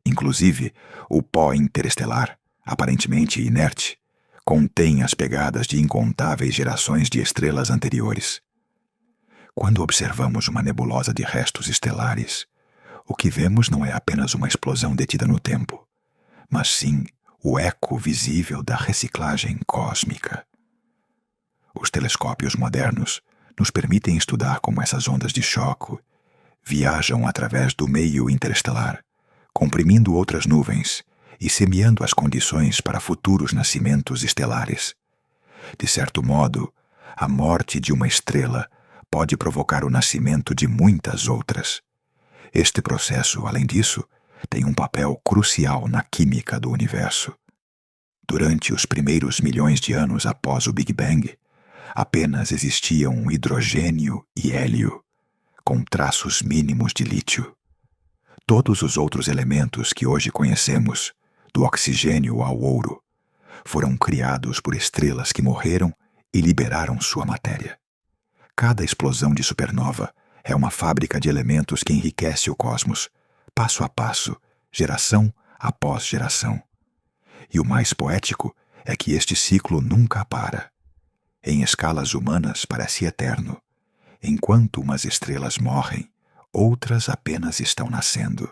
[SPEAKER 1] Inclusive, o pó interestelar, aparentemente inerte, contém as pegadas de incontáveis gerações de estrelas anteriores. Quando observamos uma nebulosa de restos estelares, o que vemos não é apenas uma explosão detida no tempo, mas sim o eco visível da reciclagem cósmica. Os telescópios modernos nos permitem estudar como essas ondas de choque viajam através do meio interestelar, comprimindo outras nuvens e semeando as condições para futuros nascimentos estelares. De certo modo, a morte de uma estrela pode provocar o nascimento de muitas outras. Este processo, além disso, tem um papel crucial na química do universo. Durante os primeiros milhões de anos após o Big Bang, apenas existiam hidrogênio e hélio, com traços mínimos de lítio. Todos os outros elementos que hoje conhecemos, do oxigênio ao ouro, foram criados por estrelas que morreram e liberaram sua matéria. Cada explosão de supernova é uma fábrica de elementos que enriquece o cosmos, passo a passo, geração após geração. E o mais poético é que este ciclo nunca para. Em escalas humanas parece eterno. Enquanto umas estrelas morrem, outras apenas estão nascendo.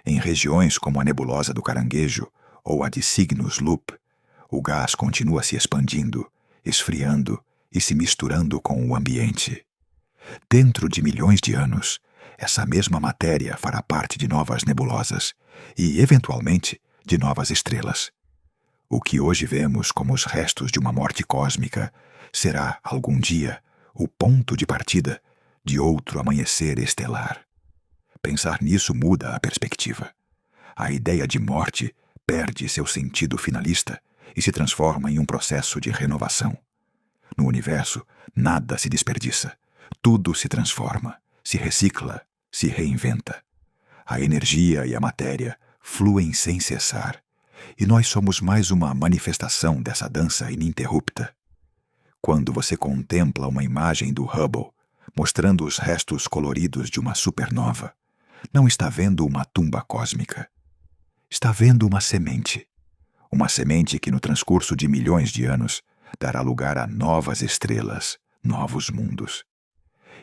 [SPEAKER 1] Em regiões como a nebulosa do Caranguejo ou a de Cygnus Loop, o gás continua se expandindo, esfriando e se misturando com o ambiente. Dentro de milhões de anos, essa mesma matéria fará parte de novas nebulosas e, eventualmente, de novas estrelas. O que hoje vemos como os restos de uma morte cósmica será, algum dia, o ponto de partida de outro amanhecer estelar. Pensar nisso muda a perspectiva. A ideia de morte perde seu sentido finalista e se transforma em um processo de renovação. No universo, nada se desperdiça. Tudo se transforma, se recicla, se reinventa. A energia e a matéria fluem sem cessar, e nós somos mais uma manifestação dessa dança ininterrupta. Quando você contempla uma imagem do Hubble mostrando os restos coloridos de uma supernova, não está vendo uma tumba cósmica. Está vendo uma semente. Uma semente que no transcurso de milhões de anos dará lugar a novas estrelas, novos mundos.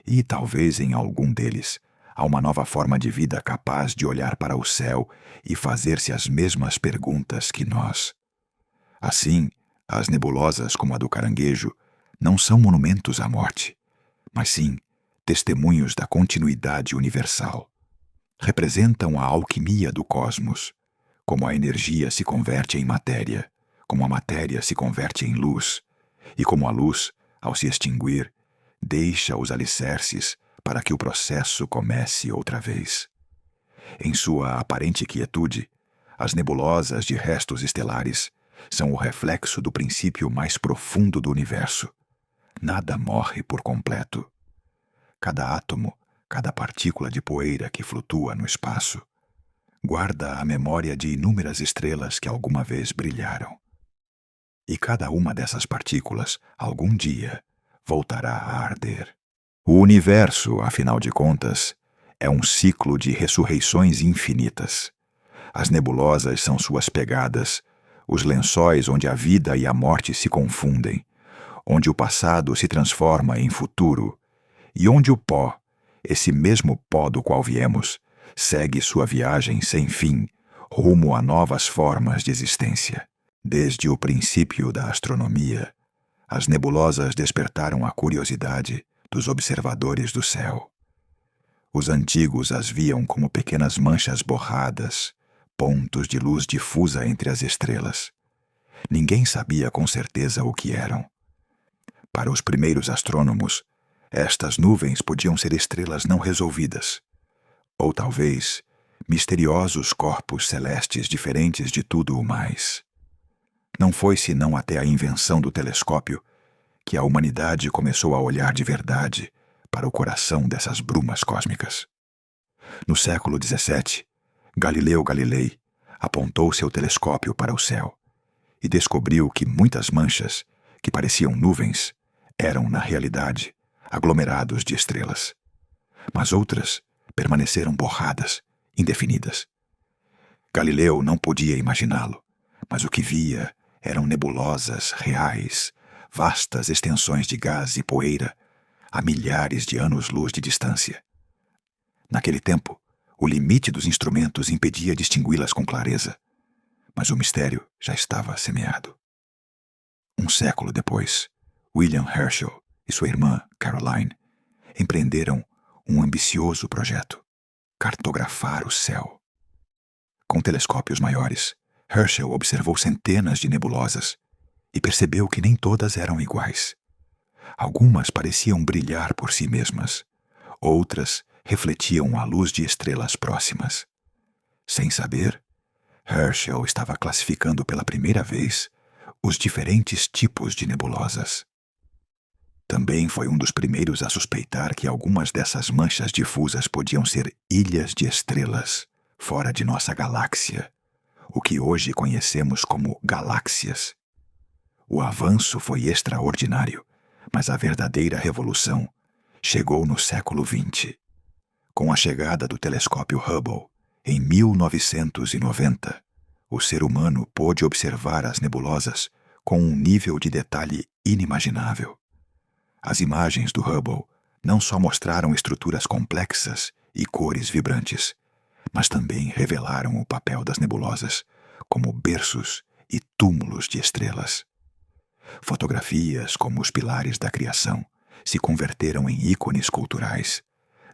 [SPEAKER 1] E talvez em algum deles há uma nova forma de vida capaz de olhar para o céu e fazer-se as mesmas perguntas que nós. Assim, as nebulosas como a do caranguejo não são monumentos à morte, mas sim testemunhos da continuidade universal. Representam a alquimia do cosmos, como a energia se converte em matéria, como a matéria se converte em luz, e como a luz, ao se extinguir, deixa os alicerces para que o processo comece outra vez. Em sua aparente quietude, as nebulosas de restos estelares são o reflexo do princípio mais profundo do universo. Nada morre por completo. Cada átomo, cada partícula de poeira que flutua no espaço, guarda a memória de inúmeras estrelas que alguma vez brilharam. E cada uma dessas partículas, algum dia, voltará a arder. O universo, afinal de contas, é um ciclo de ressurreições infinitas. As nebulosas são suas pegadas, os lençóis onde a vida e a morte se confundem, onde o passado se transforma em futuro, e onde o pó, esse mesmo pó do qual viemos, segue sua viagem sem fim, rumo a novas formas de existência. Desde o princípio da astronomia, as nebulosas despertaram a curiosidade dos observadores do céu. Os antigos as viam como pequenas manchas borradas, pontos de luz difusa entre as estrelas. Ninguém sabia com certeza o que eram. Para os primeiros astrônomos, estas nuvens podiam ser estrelas não resolvidas, ou talvez misteriosos corpos celestes diferentes de tudo o mais. Não foi senão até a invenção do telescópio que a humanidade começou a olhar de verdade para o coração dessas brumas cósmicas. No século XVII, Galileu Galilei apontou seu telescópio para o céu e descobriu que muitas manchas, que pareciam nuvens, eram, na realidade, aglomerados de estrelas. Mas outras permaneceram borradas, indefinidas. Galileu não podia imaginá-lo, mas o que via eram nebulosas reais, vastas extensões de gás e poeira, a milhares de anos-luz de distância. Naquele tempo, o limite dos instrumentos impedia distingui-las com clareza, mas o mistério já estava semeado. Um século depois, William Herschel e sua irmã, Caroline, empreenderam um ambicioso projeto: cartografar o céu. Com telescópios maiores, Herschel observou centenas de nebulosas e percebeu que nem todas eram iguais. Algumas pareciam brilhar por si mesmas, outras refletiam a luz de estrelas próximas. Sem saber, Herschel estava classificando pela primeira vez os diferentes tipos de nebulosas. Também foi um dos primeiros a suspeitar que algumas dessas manchas difusas podiam ser ilhas de estrelas, fora de nossa galáxia, o que hoje conhecemos como galáxias. O avanço foi extraordinário, mas a verdadeira revolução chegou no século XX. Com a chegada do telescópio Hubble, em 1990, o ser humano pôde observar as nebulosas com um nível de detalhe inimaginável. As imagens do Hubble não só mostraram estruturas complexas e cores vibrantes, mas também revelaram o papel das nebulosas como berços e túmulos de estrelas. Fotografias como os pilares da criação se converteram em ícones culturais,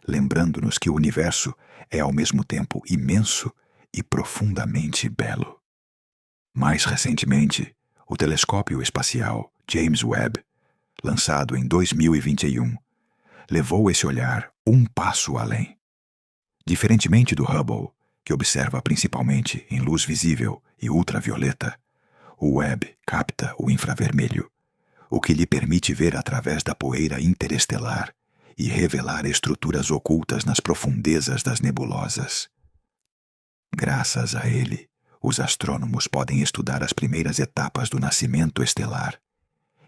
[SPEAKER 1] lembrando-nos que o universo é ao mesmo tempo imenso e profundamente belo. Mais recentemente, o telescópio espacial James Webb, lançado em 2021, levou esse olhar um passo além. Diferentemente do Hubble, que observa principalmente em luz visível e ultravioleta, o Webb capta o infravermelho, o que lhe permite ver através da poeira interestelar e revelar estruturas ocultas nas profundezas das nebulosas. Graças a ele, os astrônomos podem estudar as primeiras etapas do nascimento estelar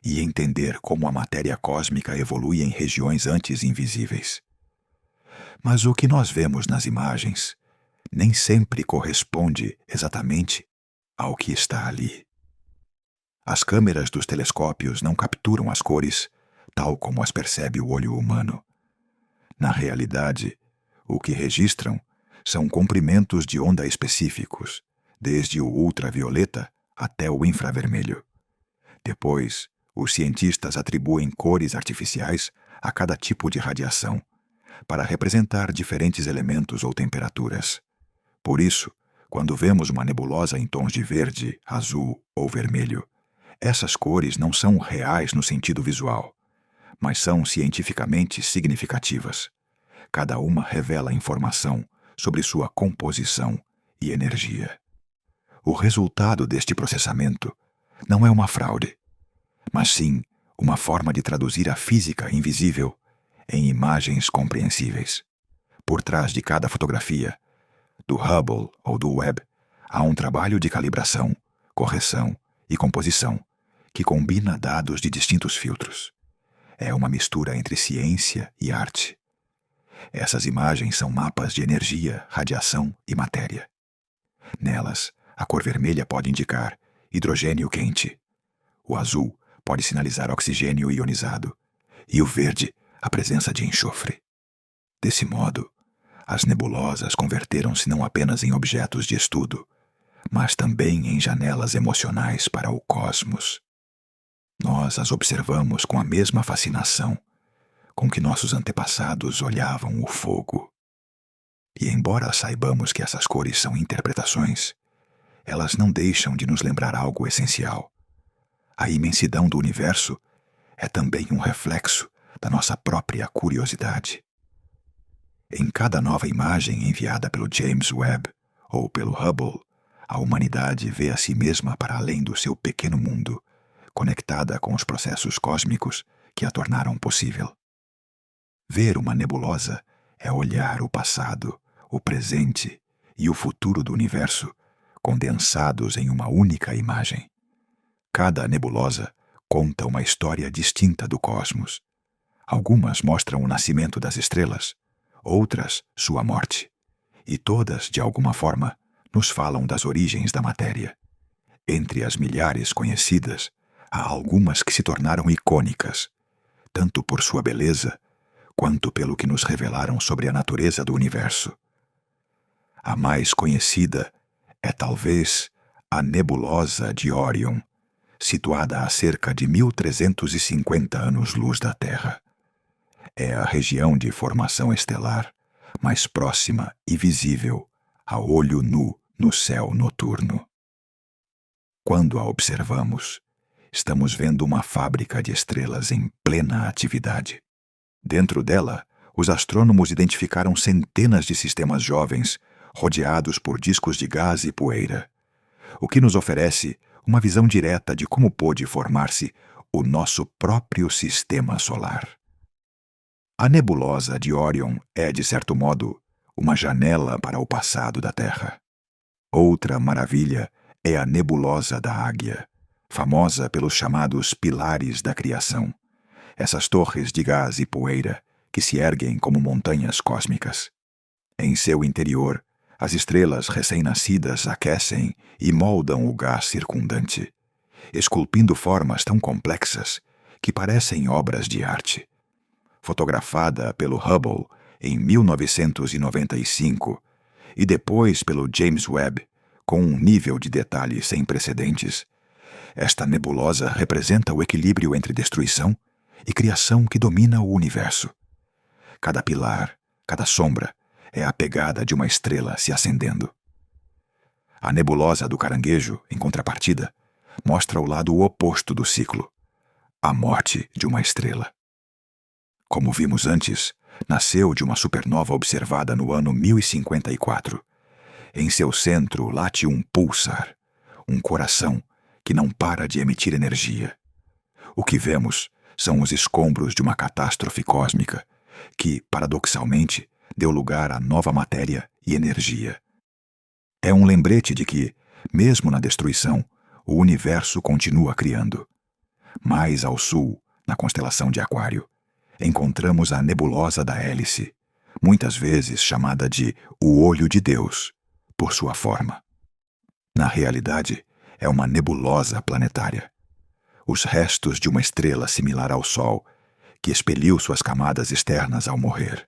[SPEAKER 1] e entender como a matéria cósmica evolui em regiões antes invisíveis. Mas o que nós vemos nas imagens nem sempre corresponde exatamente ao que está ali. As câmeras dos telescópios não capturam as cores tal como as percebe o olho humano. Na realidade, o que registram são comprimentos de onda específicos, desde o ultravioleta até o infravermelho. Depois, os cientistas atribuem cores artificiais a cada tipo de radiação, para representar diferentes elementos ou temperaturas. Por isso, quando vemos uma nebulosa em tons de verde, azul ou vermelho, essas cores não são reais no sentido visual, mas são cientificamente significativas. Cada uma revela informação sobre sua composição e energia. O resultado deste processamento não é uma fraude, mas sim uma forma de traduzir a física invisível em imagens compreensíveis. Por trás de cada fotografia, do Hubble ou do Webb, há um trabalho de calibração, correção e composição que combina dados de distintos filtros. É uma mistura entre ciência e arte. Essas imagens são mapas de energia, radiação e matéria. Nelas, a cor vermelha pode indicar hidrogênio quente. O azul pode sinalizar oxigênio ionizado. E o verde, a presença de enxofre. Desse modo, as nebulosas converteram-se não apenas em objetos de estudo, mas também em janelas emocionais para o cosmos. Nós as observamos com a mesma fascinação com que nossos antepassados olhavam o fogo. E embora saibamos que essas cores são interpretações, elas não deixam de nos lembrar algo essencial. A imensidão do universo é também um reflexo da nossa própria curiosidade. Em cada nova imagem enviada pelo James Webb ou pelo Hubble, a humanidade vê a si mesma para além do seu pequeno mundo, conectada com os processos cósmicos que a tornaram possível. Ver uma nebulosa é olhar o passado, o presente e o futuro do universo condensados em uma única imagem. Cada nebulosa conta uma história distinta do cosmos. Algumas mostram o nascimento das estrelas, outras sua morte, e todas, de alguma forma, nos falam das origens da matéria. Entre as milhares conhecidas, há algumas que se tornaram icônicas, tanto por sua beleza quanto pelo que nos revelaram sobre a natureza do universo. A mais conhecida é talvez a nebulosa de Órion, situada a cerca de 1.350 anos-luz da Terra. É a região de formação estelar mais próxima e visível a olho nu no céu noturno. Quando a observamos, estamos vendo uma fábrica de estrelas em plena atividade. Dentro dela, os astrônomos identificaram centenas de sistemas jovens rodeados por discos de gás e poeira, o que nos oferece uma visão direta de como pôde formar-se o nosso próprio sistema solar. A nebulosa de Órion é, de certo modo, uma janela para o passado da Terra. Outra maravilha é a nebulosa da Águia, famosa pelos chamados pilares da criação, essas torres de gás e poeira que se erguem como montanhas cósmicas. Em seu interior, as estrelas recém-nascidas aquecem e moldam o gás circundante, esculpindo formas tão complexas que parecem obras de arte. Fotografada pelo Hubble em 1995 e depois pelo James Webb com um nível de detalhe sem precedentes, esta nebulosa representa o equilíbrio entre destruição e criação que domina o universo. Cada pilar, cada sombra, é a pegada de uma estrela se acendendo. A nebulosa do Caranguejo, em contrapartida, mostra o lado oposto do ciclo, a morte de uma estrela. Como vimos antes, nasceu de uma supernova observada no ano 1054. Em seu centro late um pulsar, um coração que não para de emitir energia. O que vemos são os escombros de uma catástrofe cósmica que, paradoxalmente, deu lugar à nova matéria e energia. É um lembrete de que, mesmo na destruição, o universo continua criando. Mais ao sul, na constelação de Aquário, encontramos a nebulosa da Hélice, muitas vezes chamada de o Olho de Deus, por sua forma. Na realidade, é uma nebulosa planetária. Os restos de uma estrela similar ao Sol, que expeliu suas camadas externas ao morrer.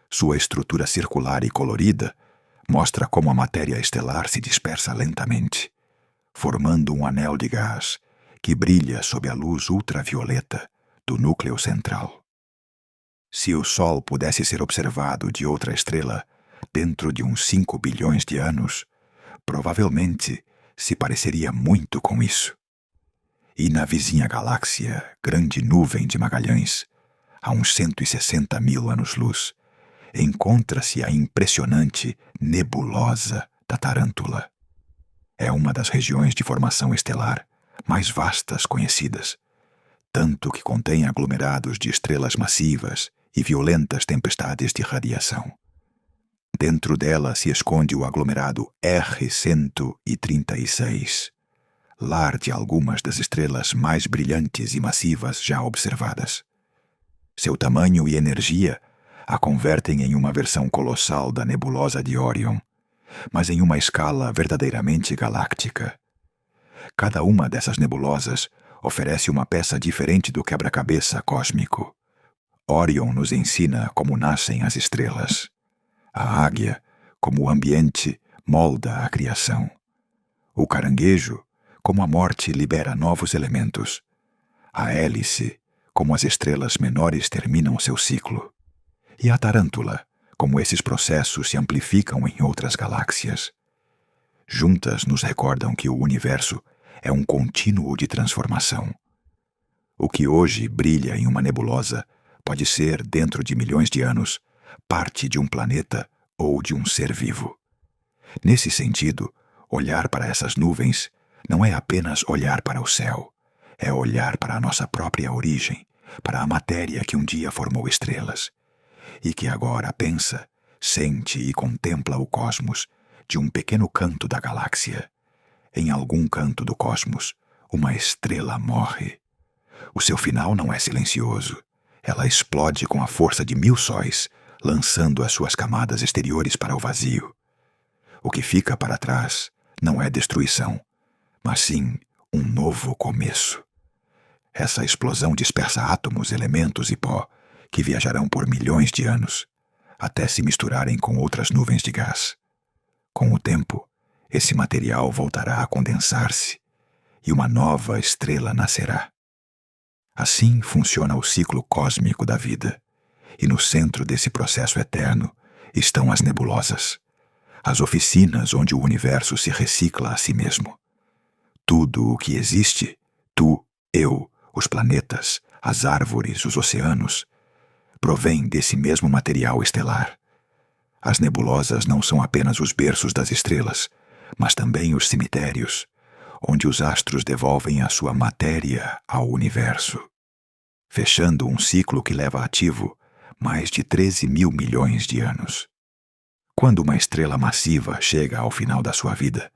[SPEAKER 1] Sua estrutura circular e colorida mostra como a matéria estelar se dispersa lentamente, formando um anel de gás que brilha sob a luz ultravioleta do núcleo central. Se o Sol pudesse ser observado de outra estrela dentro de uns 5 bilhões de anos, provavelmente se pareceria muito com isso. E na vizinha galáxia, Grande Nuvem de Magalhães, a uns 160 mil anos-luz, encontra-se a impressionante nebulosa da Tarântula. É uma das regiões de formação estelar mais vastas conhecidas, tanto que contém aglomerados de estrelas massivas e violentas tempestades de radiação. Dentro dela se esconde o aglomerado R136, lar de algumas das estrelas mais brilhantes e massivas já observadas. Seu tamanho e energia a convertem em uma versão colossal da nebulosa de Órion, mas em uma escala verdadeiramente galáctica. Cada uma dessas nebulosas oferece uma peça diferente do quebra-cabeça cósmico. Órion nos ensina como nascem as estrelas. A águia, como o ambiente, molda a criação. O caranguejo, como a morte libera novos elementos. A hélice, como as estrelas menores terminam seu ciclo. E a tarântula, como esses processos se amplificam em outras galáxias. Juntas nos recordam que o universo é um contínuo de transformação. O que hoje brilha em uma nebulosa pode ser, dentro de milhões de anos, parte de um planeta ou de um ser vivo. Nesse sentido, olhar para essas nuvens não é apenas olhar para o céu, é olhar para a nossa própria origem, para a matéria que um dia formou estrelas, e que agora pensa, sente e contempla o cosmos de um pequeno canto da galáxia. Em algum canto do cosmos, uma estrela morre. O seu final não é silencioso. Ela explode com a força de 1000 sóis, lançando as suas camadas exteriores para o vazio. O que fica para trás não é destruição, mas sim um novo começo. Essa explosão dispersa átomos, elementos e pó que viajarão por milhões de anos, até se misturarem com outras nuvens de gás. Com o tempo, esse material voltará a condensar-se e uma nova estrela nascerá. Assim funciona o ciclo cósmico da vida, e no centro desse processo eterno estão as nebulosas, as oficinas onde o universo se recicla a si mesmo. Tudo o que existe, tu, eu, os planetas, as árvores, os oceanos, provém desse mesmo material estelar. As nebulosas não são apenas os berços das estrelas, mas também os cemitérios, onde os astros devolvem a sua matéria ao universo, fechando um ciclo que leva ativo mais de 13 mil milhões de anos. Quando uma estrela massiva chega ao final da sua vida,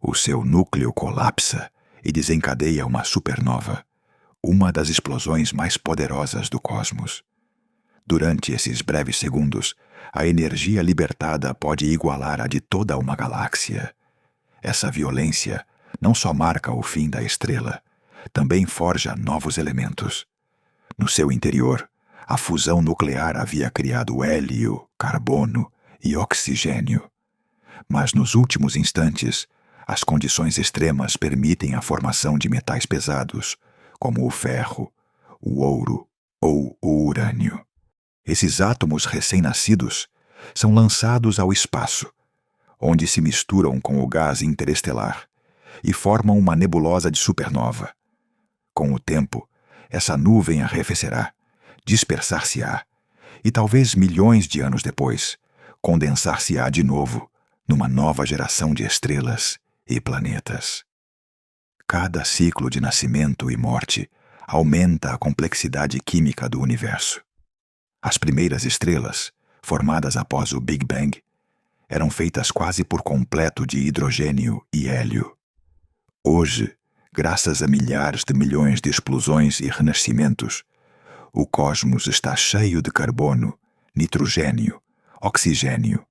[SPEAKER 1] o seu núcleo colapsa e desencadeia uma supernova, uma das explosões mais poderosas do cosmos. Durante esses breves segundos, a energia libertada pode igualar a de toda uma galáxia. Essa violência não só marca o fim da estrela, também forja novos elementos. No seu interior, a fusão nuclear havia criado hélio, carbono e oxigênio. Mas nos últimos instantes, as condições extremas permitem a formação de metais pesados, como o ferro, o ouro ou o urânio. Esses átomos recém-nascidos são lançados ao espaço, onde se misturam com o gás interestelar e formam uma nebulosa de supernova. Com o tempo, essa nuvem arrefecerá, dispersar-se-á e talvez milhões de anos depois, condensar-se-á de novo numa nova geração de estrelas e planetas. Cada ciclo de nascimento e morte aumenta a complexidade química do universo. As primeiras estrelas, formadas após o Big Bang, eram feitas quase por completo de hidrogênio e hélio. Hoje, Graças a milhares de milhões de explosões e renascimentos, o cosmos está cheio de carbono, nitrogênio, oxigênio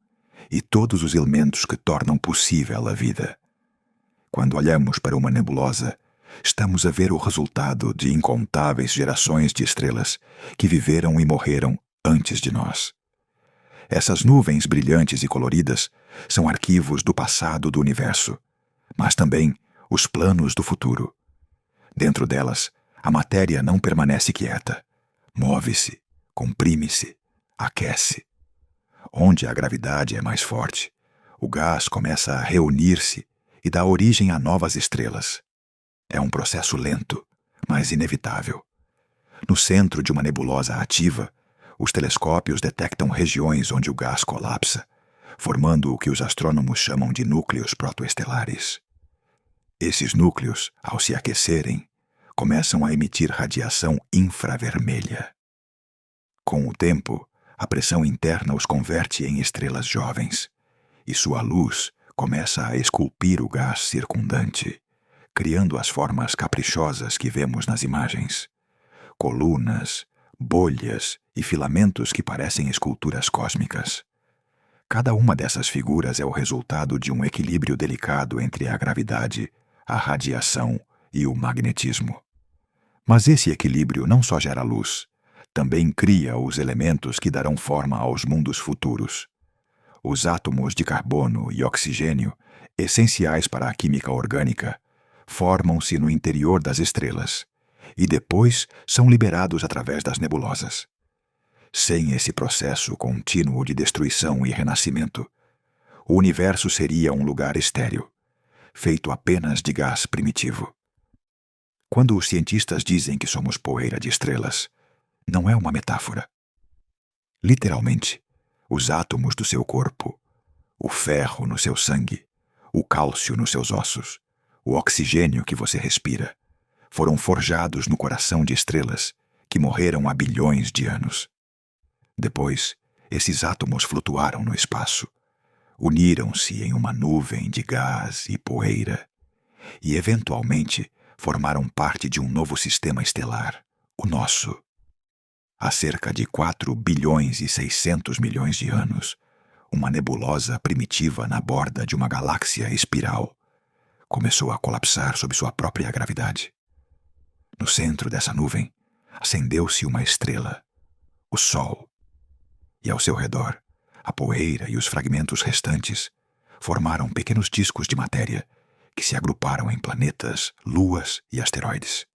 [SPEAKER 1] e todos os elementos que tornam possível a vida. Quando olhamos para uma nebulosa, estamos a ver o resultado de incontáveis gerações de estrelas que viveram e morreram antes de nós. Essas nuvens brilhantes e coloridas são arquivos do passado do universo, mas também os planos do futuro. Dentro delas, a matéria não permanece quieta. Move-se, comprime-se, aquece. Onde a gravidade é mais forte, o gás começa a reunir-se e dá origem a novas estrelas. É um processo lento, mas inevitável. No centro de uma nebulosa ativa, os telescópios detectam regiões onde o gás colapsa, formando o que os astrônomos chamam de núcleos protoestelares. Esses núcleos, ao se aquecerem, começam a emitir radiação infravermelha. Com o tempo, a pressão interna os converte em estrelas jovens, e sua luz começa a esculpir o gás circundante, criando as formas caprichosas que vemos nas imagens. Colunas, bolhas e filamentos que parecem esculturas cósmicas. Cada uma dessas figuras é o resultado de um equilíbrio delicado entre a gravidade, a radiação e o magnetismo. Mas esse equilíbrio não só gera luz, também cria os elementos que darão forma aos mundos futuros. Os átomos de carbono e oxigênio, essenciais para a química orgânica, formam-se no interior das estrelas e depois são liberados através das nebulosas. Sem esse processo contínuo de destruição e renascimento, o universo seria um lugar estéril, feito apenas de gás primitivo. Quando os cientistas dizem que somos poeira de estrelas, não é uma metáfora. Literalmente, os átomos do seu corpo, o ferro no seu sangue, o cálcio nos seus ossos, o oxigênio que você respira, foram forjados no coração de estrelas que morreram há bilhões de anos. Depois, esses átomos flutuaram no espaço, uniram-se em uma nuvem de gás e poeira e, eventualmente, formaram parte de um novo sistema estelar, o nosso. Há cerca de 4 bilhões e 600 milhões de anos, uma nebulosa primitiva na borda de uma galáxia espiral começou a colapsar sob sua própria gravidade. No centro dessa nuvem, acendeu-se uma estrela, o Sol, e ao seu redor, a poeira e os fragmentos restantes formaram pequenos discos de matéria que se agruparam em planetas, luas e asteroides.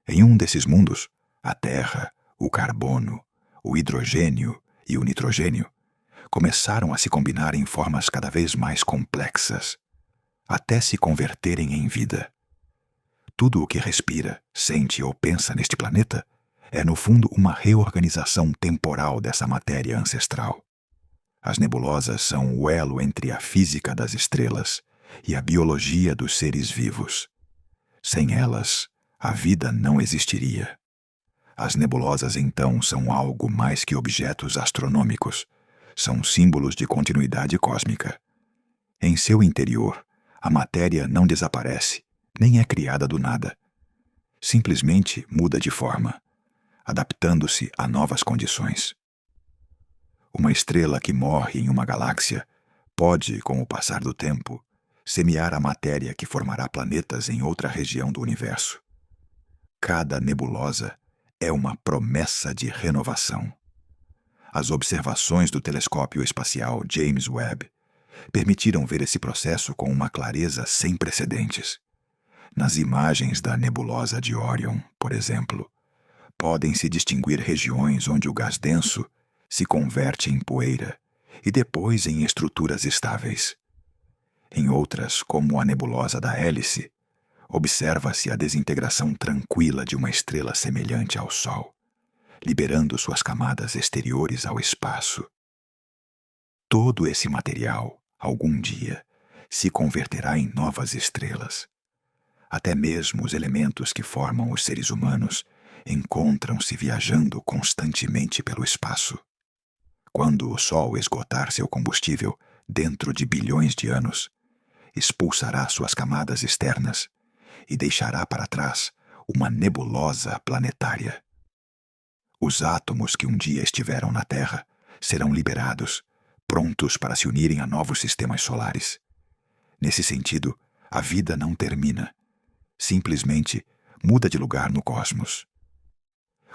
[SPEAKER 1] Em um desses mundos, a Terra, o carbono, o hidrogênio e o nitrogênio começaram a se combinar em formas cada vez mais complexas, até se converterem em vida. Tudo o que respira, sente ou pensa neste planeta é, no fundo, uma reorganização temporal dessa matéria ancestral. As nebulosas são o elo entre a física das estrelas e a biologia dos seres vivos. Sem elas, a vida não existiria. As nebulosas, então, são algo mais que objetos astronômicos. São símbolos de continuidade cósmica. Em seu interior, a matéria não desaparece, nem é criada do nada. Simplesmente muda de forma, adaptando-se a novas condições. Uma estrela que morre em uma galáxia pode, com o passar do tempo, semear a matéria que formará planetas em outra região do universo. Cada nebulosa é uma promessa de renovação. As observações do telescópio espacial James Webb permitiram ver esse processo com uma clareza sem precedentes. Nas imagens da nebulosa de Orion, por exemplo, podem-se distinguir regiões onde o gás denso se converte em poeira e depois em estruturas estáveis. Em outras, como a nebulosa da Hélice, observa-se a desintegração tranquila de uma estrela semelhante ao Sol, liberando suas camadas exteriores ao espaço. Todo esse material, algum dia, se converterá em novas estrelas. Até mesmo os elementos que formam os seres humanos encontram-se viajando constantemente pelo espaço. Quando o Sol esgotar seu combustível dentro de bilhões de anos, expulsará suas camadas externas e deixará para trás uma nebulosa planetária. Os átomos que um dia estiveram na Terra serão liberados, prontos para se unirem a novos sistemas solares. Nesse sentido, a vida não termina. Simplesmente muda de lugar no cosmos.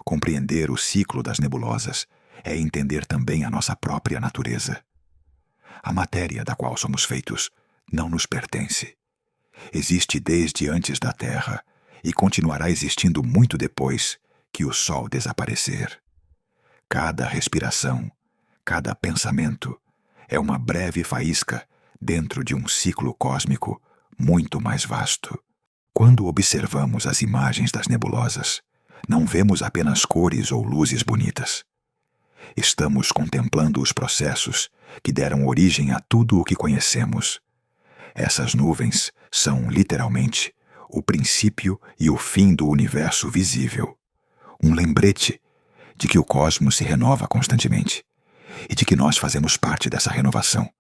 [SPEAKER 1] Compreender o ciclo das nebulosas é entender também a nossa própria natureza. A matéria da qual somos feitos não nos pertence. Existe desde antes da Terra e continuará existindo muito depois que o Sol desaparecer. Cada respiração, cada pensamento é uma breve faísca dentro de um ciclo cósmico muito mais vasto. Quando observamos as imagens das nebulosas, não vemos apenas cores ou luzes bonitas. Estamos contemplando os processos que deram origem a tudo o que conhecemos. Essas nuvens são, literalmente, o princípio e o fim do universo visível. Um lembrete de que o cosmos se renova constantemente e de que nós fazemos parte dessa renovação.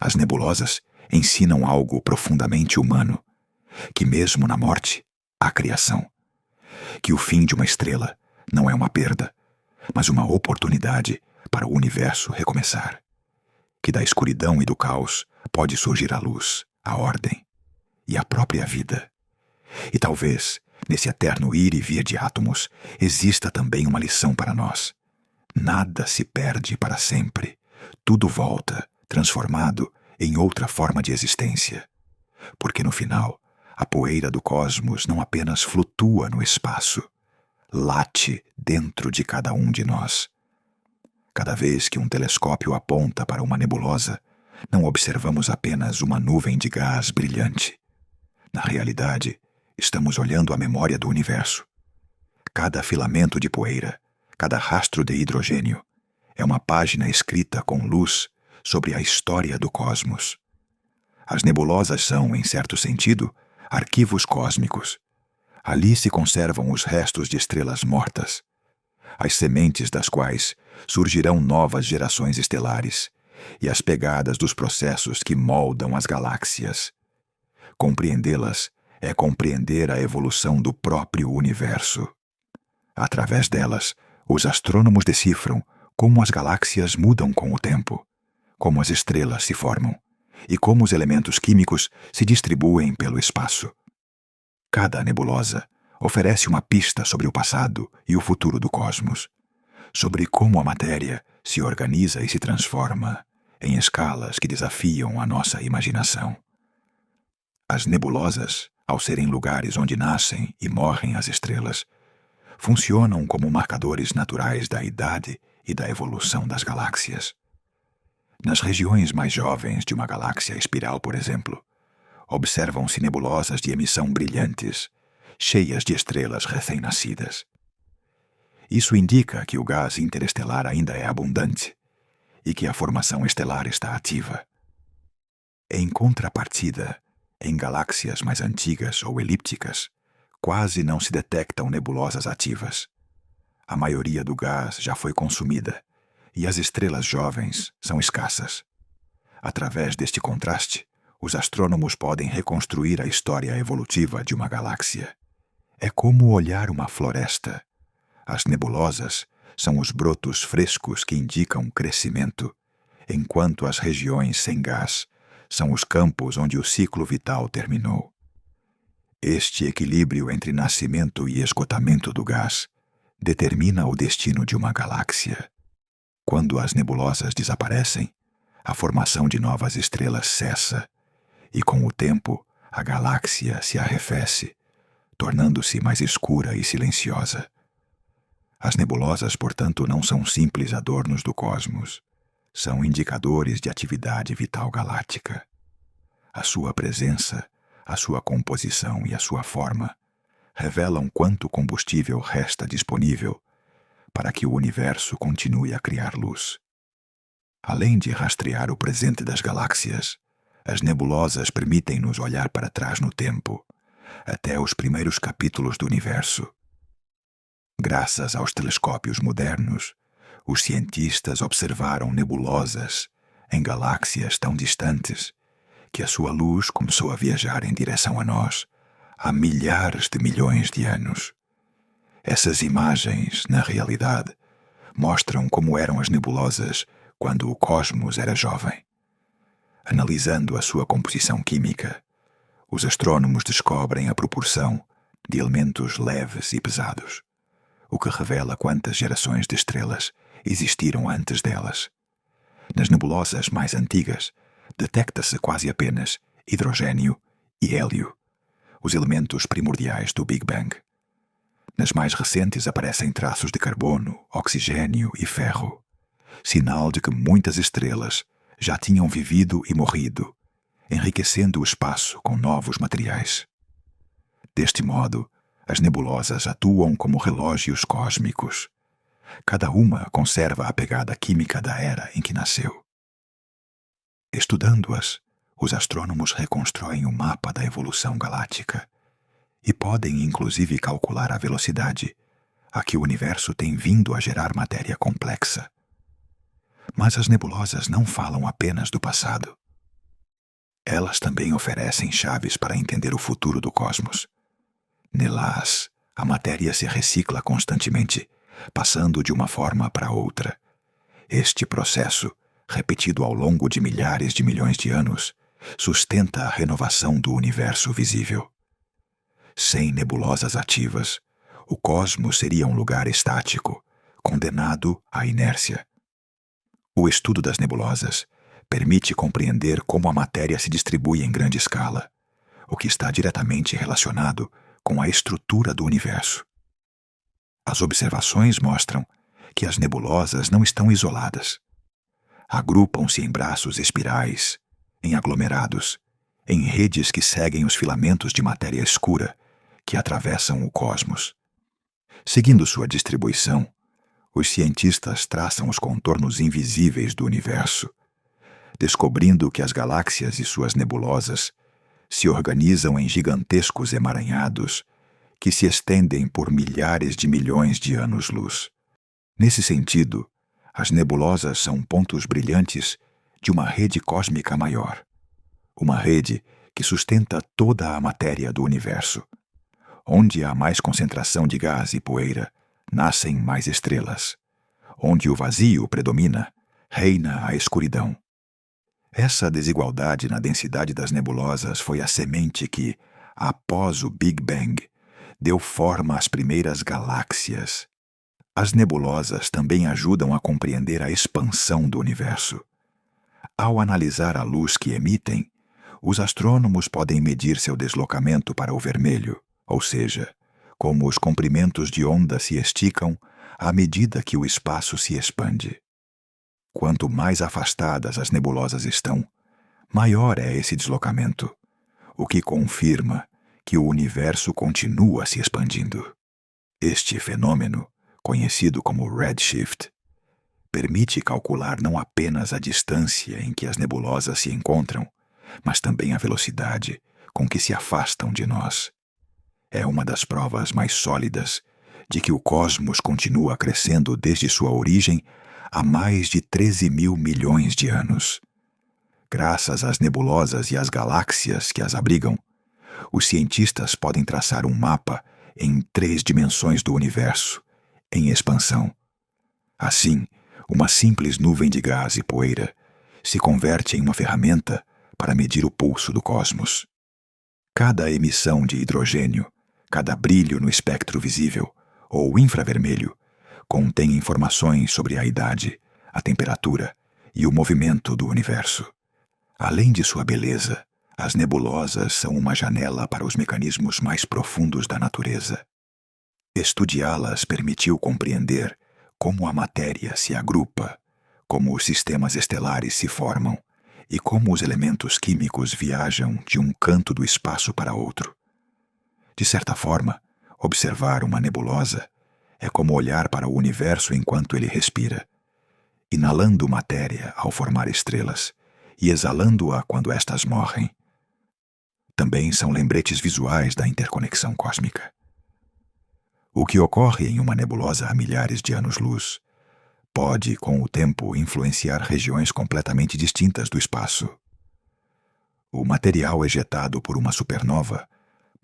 [SPEAKER 1] As nebulosas ensinam algo profundamente humano, que mesmo na morte há criação, que o fim de uma estrela não é uma perda, mas uma oportunidade para o universo recomeçar, que da escuridão e do caos pode surgir a luz, a ordem e a própria vida. E talvez, nesse eterno ir e vir de átomos, exista também uma lição para nós. Nada se perde para sempre. Tudo volta, transformado em outra forma de existência. Porque no final, a poeira do cosmos não apenas flutua no espaço, late dentro de cada um de nós. Cada vez que um telescópio aponta para uma nebulosa, não observamos apenas uma nuvem de gás brilhante. Na realidade, estamos olhando a memória do universo. Cada filamento de poeira, cada rastro de hidrogênio, é uma página escrita com luz sobre a história do cosmos. As nebulosas são, em certo sentido, arquivos cósmicos. Ali se conservam os restos de estrelas mortas, as sementes das quais surgirão novas gerações estelares e as pegadas dos processos que moldam as galáxias. Compreendê-las é compreender a evolução do próprio universo. Através delas, os astrônomos decifram como as galáxias mudam com o tempo, como as estrelas se formam e como os elementos químicos se distribuem pelo espaço. Cada nebulosa oferece uma pista sobre o passado e o futuro do cosmos, sobre como a matéria se organiza e se transforma em escalas que desafiam a nossa imaginação. As nebulosas, ao serem lugares onde nascem e morrem as estrelas, funcionam como marcadores naturais da idade e da evolução das galáxias. Nas regiões mais jovens de uma galáxia espiral, por exemplo, observam-se nebulosas de emissão brilhantes, cheias de estrelas recém-nascidas. Isso indica que o gás interestelar ainda é abundante e que a formação estelar está ativa. Em contrapartida, em galáxias mais antigas ou elípticas, quase não se detectam nebulosas ativas. A maioria do gás já foi consumida e as estrelas jovens são escassas. Através deste contraste, os astrônomos podem reconstruir a história evolutiva de uma galáxia. É como olhar uma floresta. As nebulosas são os brotos frescos que indicam crescimento, enquanto as regiões sem gás são os campos onde o ciclo vital terminou. Este equilíbrio entre nascimento e esgotamento do gás determina o destino de uma galáxia. Quando as nebulosas desaparecem, a formação de novas estrelas cessa, e com o tempo a galáxia se arrefece, tornando-se mais escura e silenciosa. As nebulosas, portanto, não são simples adornos do cosmos, são indicadores de atividade vital galáctica. A sua presença, a sua composição e a sua forma revelam quanto combustível resta disponível para que o universo continue a criar luz. Além de rastrear o presente das galáxias, as nebulosas permitem-nos olhar para trás no tempo, até os primeiros capítulos do universo. Graças aos telescópios modernos, os cientistas observaram nebulosas em galáxias tão distantes que a sua luz começou a viajar em direção a nós há milhares de milhões de anos. Essas imagens, na realidade, mostram como eram as nebulosas quando o cosmos era jovem. Analisando a sua composição química, os astrônomos descobrem a proporção de elementos leves e pesados, o que revela quantas gerações de estrelas existiram antes delas. Nas nebulosas mais antigas, detecta-se quase apenas hidrogênio e hélio, os elementos primordiais do Big Bang. Nas mais recentes aparecem traços de carbono, oxigênio e ferro, sinal de que muitas estrelas já tinham vivido e morrido, enriquecendo o espaço com novos materiais. Deste modo, as nebulosas atuam como relógios cósmicos. Cada uma conserva a pegada química da era em que nasceu. Estudando-as, os astrônomos reconstruem o mapa da evolução galáctica e podem inclusive calcular a velocidade a que o universo tem vindo a gerar matéria complexa. Mas as nebulosas não falam apenas do passado. Elas também oferecem chaves para entender o futuro do cosmos. Nelas, a matéria se recicla constantemente, passando de uma forma para outra. Este processo, repetido ao longo de milhares de milhões de anos, sustenta a renovação do universo visível. Sem nebulosas ativas, o cosmos seria um lugar estático, condenado à inércia. O estudo das nebulosas permite compreender como a matéria se distribui em grande escala, o que está diretamente relacionado com a estrutura do universo. As observações mostram que as nebulosas não estão isoladas. Agrupam-se em braços espirais, em aglomerados, em redes que seguem os filamentos de matéria escura que atravessam o cosmos. Seguindo sua distribuição, os cientistas traçam os contornos invisíveis do universo, descobrindo que as galáxias e suas nebulosas se organizam em gigantescos emaranhados que se estendem por milhares de milhões de anos-luz. Nesse sentido, as nebulosas são pontos brilhantes de uma rede cósmica maior, uma rede que sustenta toda a matéria do universo. Onde há mais concentração de gás e poeira, nascem mais estrelas. Onde o vazio predomina, reina a escuridão. Essa desigualdade na densidade das nebulosas foi a semente que, após o Big Bang, deu forma às primeiras galáxias. As nebulosas também ajudam a compreender a expansão do universo. Ao analisar a luz que emitem, os astrônomos podem medir seu deslocamento para o vermelho, ou seja, como os comprimentos de onda se esticam à medida que o espaço se expande. Quanto mais afastadas as nebulosas estão, maior é esse deslocamento, o que confirma que o universo continua se expandindo. Este fenômeno, conhecido como redshift, permite calcular não apenas a distância em que as nebulosas se encontram, mas também a velocidade com que se afastam de nós. É uma das provas mais sólidas de que o cosmos continua crescendo desde sua origem há mais de 13 mil milhões de anos. Graças às nebulosas e às galáxias que as abrigam, os cientistas podem traçar um mapa em 3 dimensões do universo, em expansão. Assim, uma simples nuvem de gás e poeira se converte em uma ferramenta para medir o pulso do cosmos. Cada emissão de hidrogênio, cada brilho no espectro visível, ou infravermelho, contém informações sobre a idade, a temperatura e o movimento do universo. Além de sua beleza, as nebulosas são uma janela para os mecanismos mais profundos da natureza. Estudiá-las permitiu compreender como a matéria se agrupa, como os sistemas estelares se formam e como os elementos químicos viajam de um canto do espaço para outro. De certa forma, observar uma nebulosa é como olhar para o universo enquanto ele respira, inalando matéria ao formar estrelas e exalando-a quando estas morrem. Também são lembretes visuais da interconexão cósmica. O que ocorre em uma nebulosa há milhares de anos-luz pode, com o tempo, influenciar regiões completamente distintas do espaço. O material ejetado por uma supernova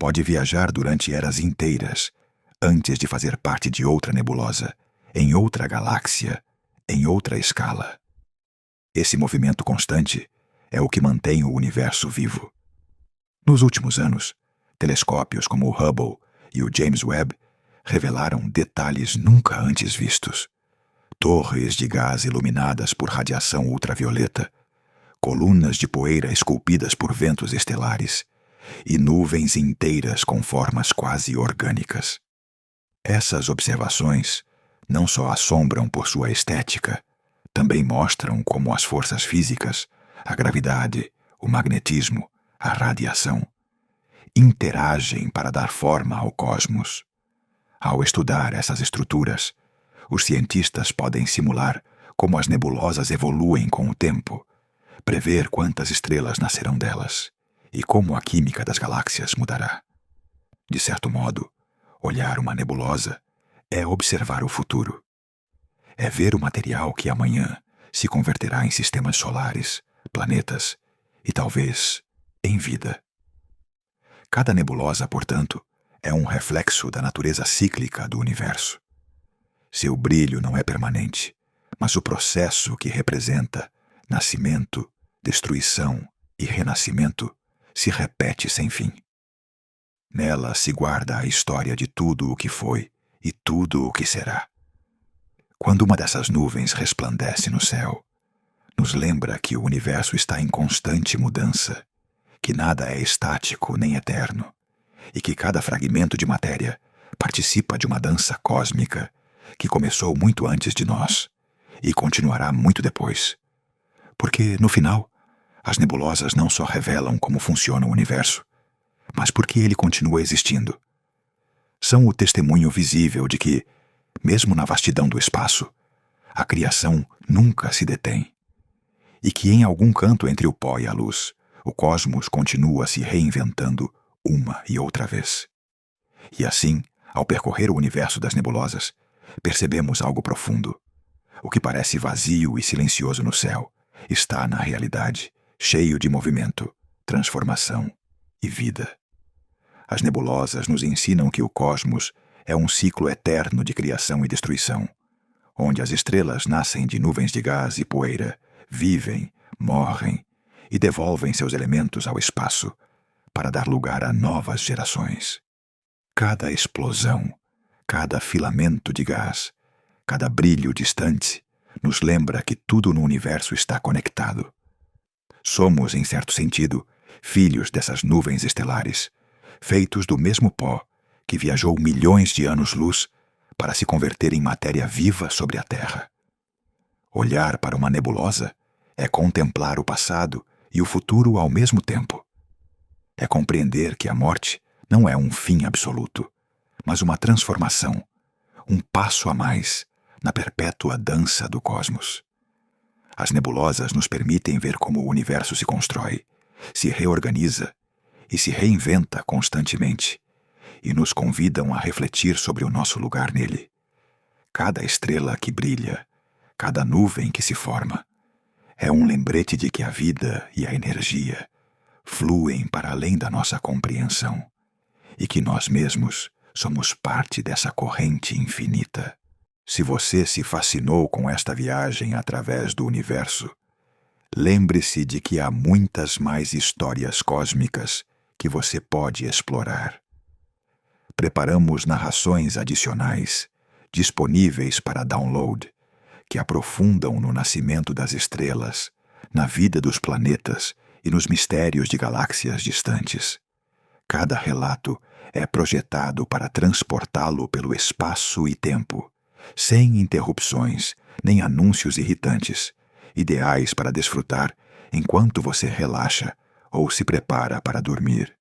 [SPEAKER 1] pode viajar durante eras inteiras, antes de fazer parte de outra nebulosa, em outra galáxia, em outra escala. Esse movimento constante é o que mantém o universo vivo. Nos últimos anos, telescópios como o Hubble e o James Webb revelaram detalhes nunca antes vistos. Torres de gás iluminadas por radiação ultravioleta, colunas de poeira esculpidas por ventos estelares e nuvens inteiras com formas quase orgânicas. Essas observações não só assombram por sua estética, também mostram como as forças físicas, a gravidade, o magnetismo, a radiação, interagem para dar forma ao cosmos. Ao estudar essas estruturas, os cientistas podem simular como as nebulosas evoluem com o tempo, prever quantas estrelas nascerão delas e como a química das galáxias mudará. De certo modo, olhar uma nebulosa é observar o futuro. É ver o material que amanhã se converterá em sistemas solares, planetas e talvez em vida. Cada nebulosa, portanto, é um reflexo da natureza cíclica do universo. Seu brilho não é permanente, mas o processo que representa nascimento, destruição e renascimento se repete sem fim. Nela se guarda a história de tudo o que foi e tudo o que será. Quando uma dessas nuvens resplandece no céu, nos lembra que o universo está em constante mudança, que nada é estático nem eterno, e que cada fragmento de matéria participa de uma dança cósmica que começou muito antes de nós e continuará muito depois. Porque, no final, as nebulosas não só revelam como funciona o universo, mas porque ele continua existindo. São o testemunho visível de que, mesmo na vastidão do espaço, a criação nunca se detém, e que em algum canto entre o pó e a luz, o cosmos continua se reinventando uma e outra vez. E assim, ao percorrer o universo das nebulosas, percebemos algo profundo. O que parece vazio e silencioso no céu está, na realidade, cheio de movimento, transformação e vida. As nebulosas nos ensinam que o cosmos é um ciclo eterno de criação e destruição, onde as estrelas nascem de nuvens de gás e poeira, vivem, morrem e devolvem seus elementos ao espaço para dar lugar a novas gerações. Cada explosão, cada filamento de gás, cada brilho distante nos lembra que tudo no universo está conectado. Somos, em certo sentido, filhos dessas nuvens estelares, feitos do mesmo pó que viajou milhões de anos-luz para se converter em matéria viva sobre a Terra. Olhar para uma nebulosa é contemplar o passado e o futuro ao mesmo tempo. É compreender que a morte não é um fim absoluto, mas uma transformação, um passo a mais na perpétua dança do cosmos. As nebulosas nos permitem ver como o universo se constrói, se reorganiza e se reinventa constantemente, e nos convidam a refletir sobre o nosso lugar nele. Cada estrela que brilha, cada nuvem que se forma, é um lembrete de que a vida e a energia fluem para além da nossa compreensão, e que nós mesmos somos parte dessa corrente infinita. Se você se fascinou com esta viagem através do universo, lembre-se de que há muitas mais histórias cósmicas que você pode explorar. Preparamos narrações adicionais, disponíveis para download, que aprofundam no nascimento das estrelas, na vida dos planetas e nos mistérios de galáxias distantes. Cada relato é projetado para transportá-lo pelo espaço e tempo, sem interrupções nem anúncios irritantes, ideais para desfrutar enquanto você relaxa ou se prepara para dormir.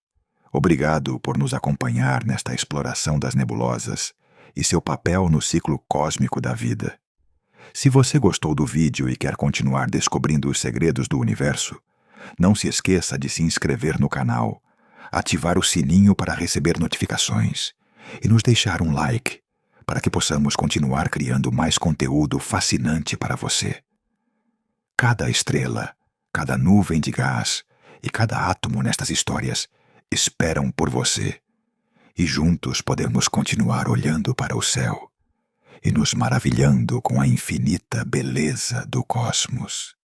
[SPEAKER 1] Obrigado por nos acompanhar nesta exploração das nebulosas e seu papel no ciclo cósmico da vida. Se você gostou do vídeo e quer continuar descobrindo os segredos do universo, não se esqueça de se inscrever no canal, ativar o sininho para receber notificações e nos deixar um like, para que possamos continuar criando mais conteúdo fascinante para você. Cada estrela, cada nuvem de gás e cada átomo nestas histórias esperam por você e juntos podemos continuar olhando para o céu e nos maravilhando com a infinita beleza do cosmos.